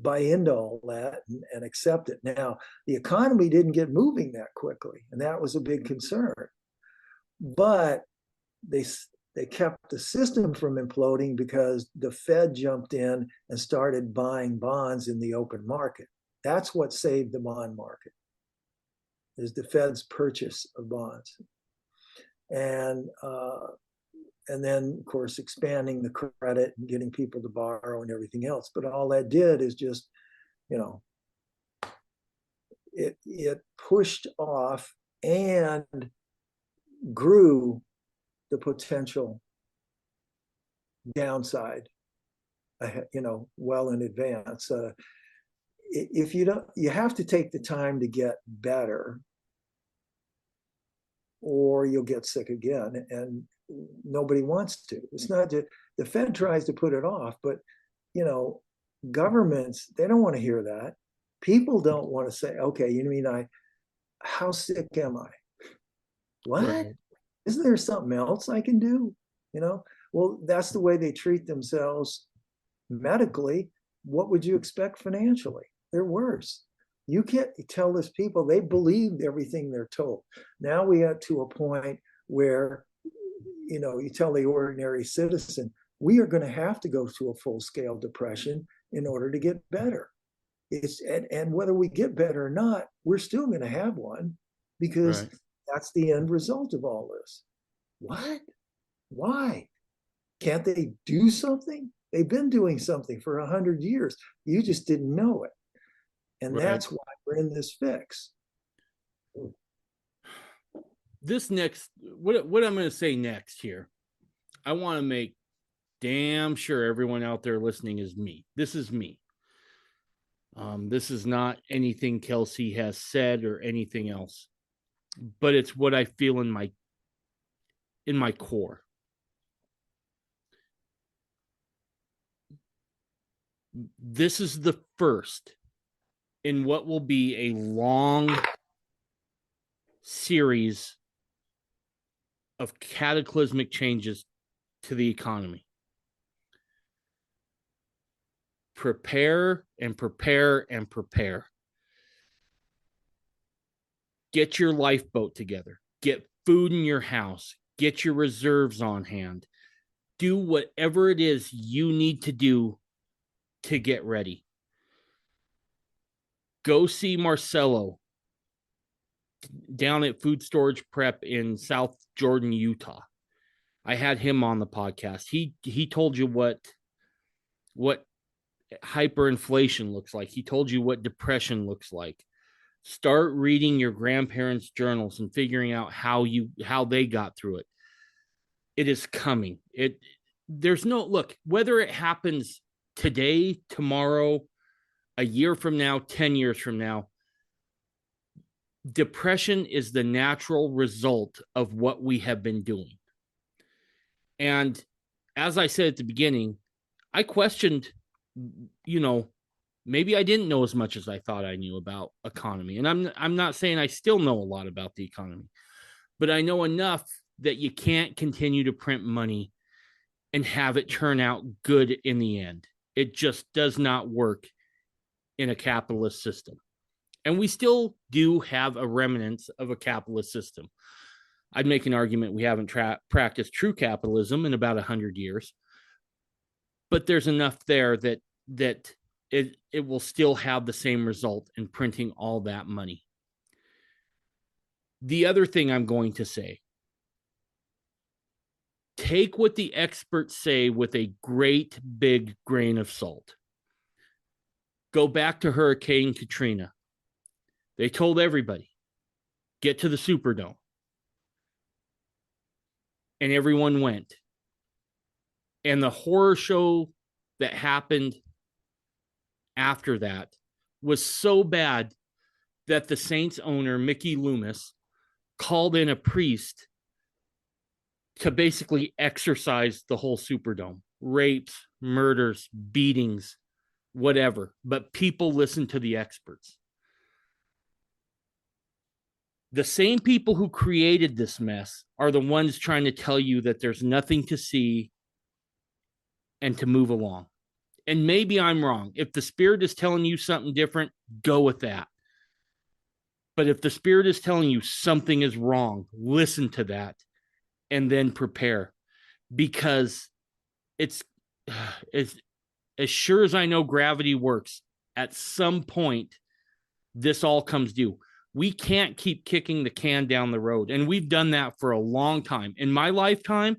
buy into all that and accept it? Now, the economy didn't get moving that quickly, and that was a big concern. But they kept the system from imploding because the Fed jumped in and started buying bonds in the open market. That's what saved the bond market, is the Fed's purchase of bonds. And then, of course, expanding the credit and getting people to borrow and everything else. But all that did is just, it pushed off and grew the potential downside, well in advance. If you don't, you have to take the time to get better, or you'll get sick again, and nobody wants to. It's not that the Fed tries to put it off, but governments, they don't want to hear that. People don't want to say, okay, you mean how sick am I? What? Right. Isn't there something else I can do? Well, that's the way they treat themselves medically. What would you expect financially? They're worse. You can't tell this people, they believed everything they're told. Now we got to a point where, you tell the ordinary citizen, we are going to have to go through a full-scale depression in order to get better. And whether we get better or not, we're still going to have one, because that's the end result of all this. What? Why? Can't they do something? They've been doing something for 100 years. You just didn't know it. And that's why we're in this fix. This next, what I'm going to say next here, I want to make damn sure everyone out there listening is me. This is me. This is not anything Kelsey has said or anything else, but it's what I feel in my core. This is the first in what will be a long series of cataclysmic changes to the economy. Prepare and prepare and prepare. Get your lifeboat together. Get food in your house. Get your reserves on hand. Do whatever it is you need to do to get ready. Go see Marcelo down at Food Storage Prep in South Jordan, Utah. I had him on the podcast. He told you what hyperinflation looks like. He told you what depression looks like. Start reading your grandparents' journals and figuring out how they got through it. It is coming. There's no look, whether it happens today, tomorrow, a year from now, 10 years from now, depression is the natural result of what we have been doing. And as I said at the beginning, I questioned, you know, maybe I didn't know as much as I thought I knew about economy. And I'm not saying I still know a lot about the economy, but I know enough that you can't continue to print money and have it turn out good in the end. It just does not work in a capitalist system. And we still do have a remnants of a capitalist system. I'd make an argument we haven't practiced true capitalism in about 100 years, but there's enough there that it will still have the same result in printing all that money. The other thing I'm going to say, take what the experts say with a great big grain of salt. Go back to Hurricane Katrina. They told everybody, get to the Superdome. And everyone went. And the horror show that happened after that was so bad that the Saints owner, Mickey Loomis, called in a priest to basically exorcise the whole Superdome. Rapes, murders, beatings, whatever. But people listened to the experts. The same people who created this mess are the ones trying to tell you that there's nothing to see and to move along. And maybe I'm wrong. If the Spirit is telling you something different, go with that. But if the Spirit is telling you something is wrong, listen to that and then prepare. Because it's as sure as I know gravity works, at some point, this all comes due. We can't keep kicking the can down the road. And we've done that for a long time. In my lifetime,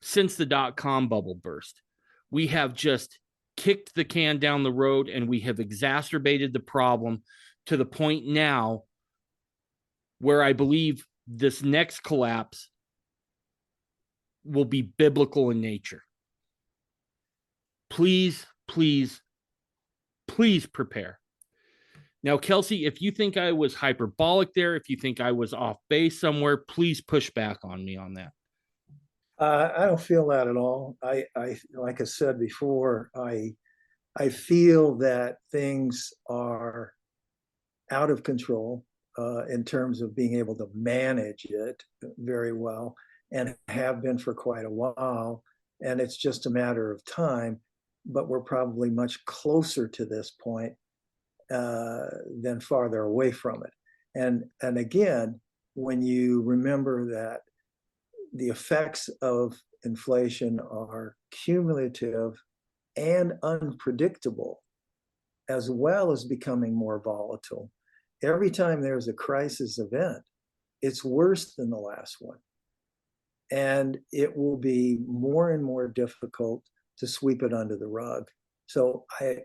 since the dot-com bubble burst, we have just kicked the can down the road and we have exacerbated the problem to the point now where I believe this next collapse will be biblical in nature. Please, please, please prepare. Now, Kelsey, if you think I was hyperbolic there, if you think I was off base somewhere, please push back on me on that. I don't feel that at all. Like I said before, I feel that things are out of control in terms of being able to manage it very well, and have been for quite a while. And it's just a matter of time, but we're probably much closer to this point than farther away from it. And again, when you remember that the effects of inflation are cumulative and unpredictable, as well as becoming more volatile, every time there's a crisis event, it's worse than the last one. And it will be more and more difficult to sweep it under the rug. So I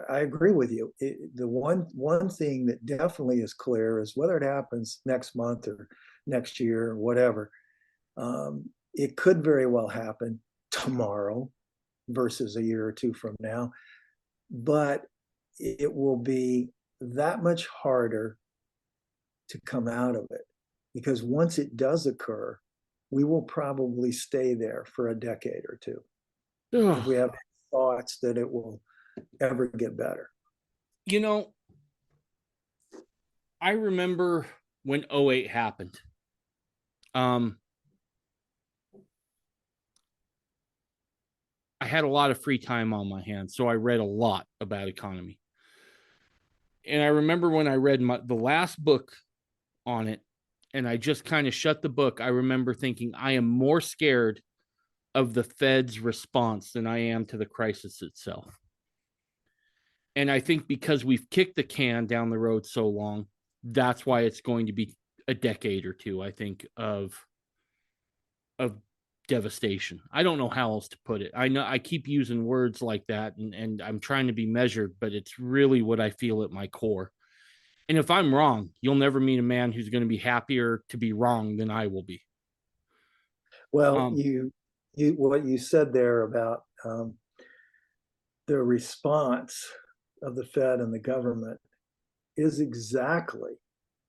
agree with you. The one thing that definitely is clear is whether it happens next month or next year or whatever, it could very well happen tomorrow versus a year or two from now, but it will be that much harder to come out of it, because once it does occur, we will probably stay there for a decade or two if we have thoughts that it will ever get better. You know, I remember when 2008 happened. I had a lot of free time on my hands, so I read a lot about economy. And I remember when I read the last book on it, and I just kind of shut the book, I remember thinking, I am more scared of the Fed's response than I am to the crisis itself. And I think because we've kicked the can down the road so long, that's why it's going to be a decade or two, I think, of devastation. I don't know how else to put it. I know I keep using words like that, and I'm trying to be measured, but it's really what I feel at my core. And if I'm wrong, you'll never meet a man who's going to be happier to be wrong than I will be. Well, you what you said there about the response of the Fed and the government is exactly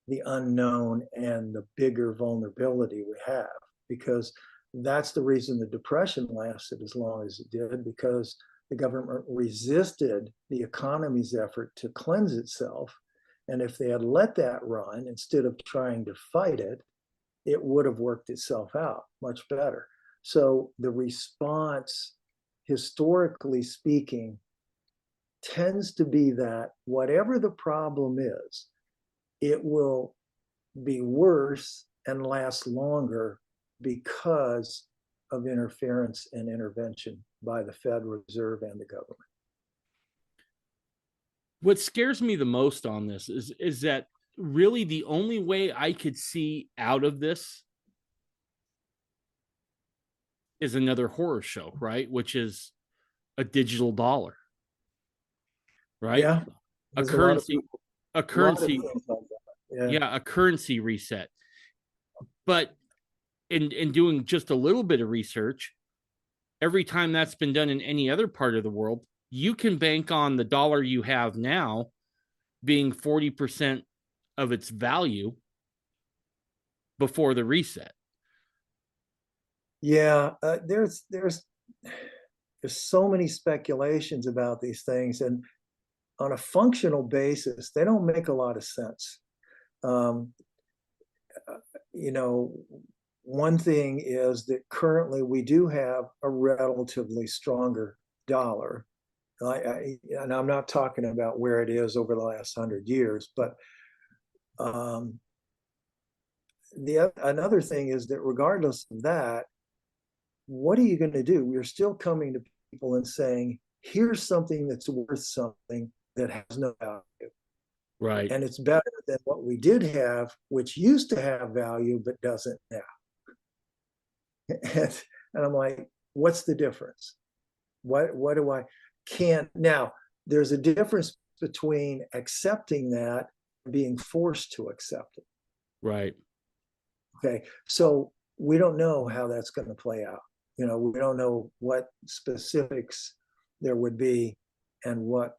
the unknown and the bigger vulnerability we have, because that's the reason the Depression lasted as long as it did, because the government resisted the economy's effort to cleanse itself. And if they had let that run instead of trying to fight it, it would have worked itself out much better. So the response, historically speaking, tends to be that whatever the problem is, it will be worse and last longer because of interference and intervention by the Federal Reserve and the government. What scares me the most on this is that really the only way I could see out of this is another horror show, right? Which is a digital dollar, right? Yeah. A currency Yeah. a currency reset. But in doing just a little bit of research, every time that's been done in any other part of the world, you can bank on the dollar you have now being 40% of its value before the reset. Yeah, there's so many speculations about these things, and on a functional basis, they don't make a lot of sense. You know, one thing is that currently we do have a relatively stronger dollar. And I'm not talking about where it is over the last 100 years, but another thing is that regardless of that, what are you going to do? We're still coming to people and saying, here's something that's worth something that has no value. Right. And it's better than what we did have, which used to have value, but doesn't now. And I'm like, what's the difference? What do I can't now? There's a difference between accepting that and being forced to accept it. Right. Okay. So we don't know how that's going to play out. You know, we don't know what specifics there would be and what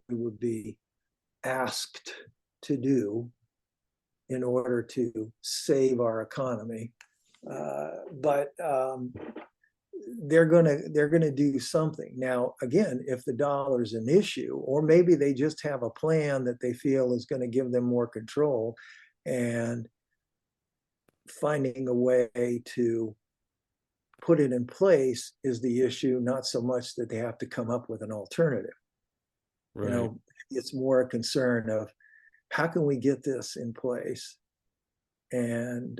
we would be asked to do in order to save our economy. But they're gonna do something. Now, again, if the dollar's an issue, or maybe they just have a plan that they feel is going to give them more control, and finding a way to put it in place is the issue, not so much that they have to come up with an alternative. Right. You know, it's more a concern of how can we get this in place? And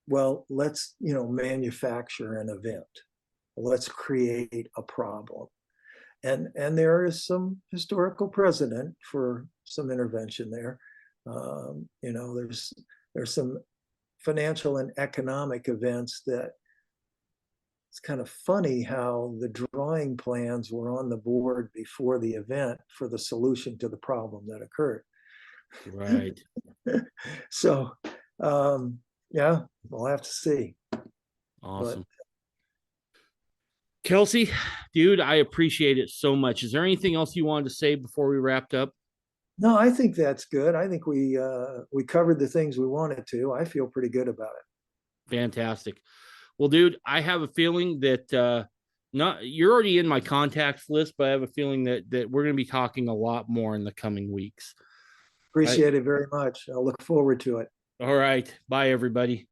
well, let's, you know, manufacture an event. Let's create a problem. And there is some historical precedent for some intervention there. You know, there's some financial and economic events that it's kind of funny how the drawing plans were on the board before the event for the solution to the problem that occurred. Right. So, yeah, we'll have to see. Awesome. But, Kelsey, dude, I appreciate it so much. Is there anything else you wanted to say before we wrapped up? No, I think that's good. I think we covered the things we wanted to. I feel pretty good about it. Fantastic. Well, dude, I have a feeling that you're already in my contacts list, but I have a feeling that we're going to be talking a lot more in the coming weeks. Appreciate it very much. I'll look forward to it. All right. Bye, everybody.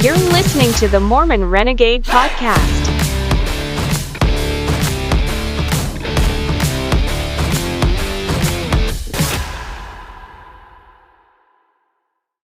You're listening to the Mormon Renegade Podcast.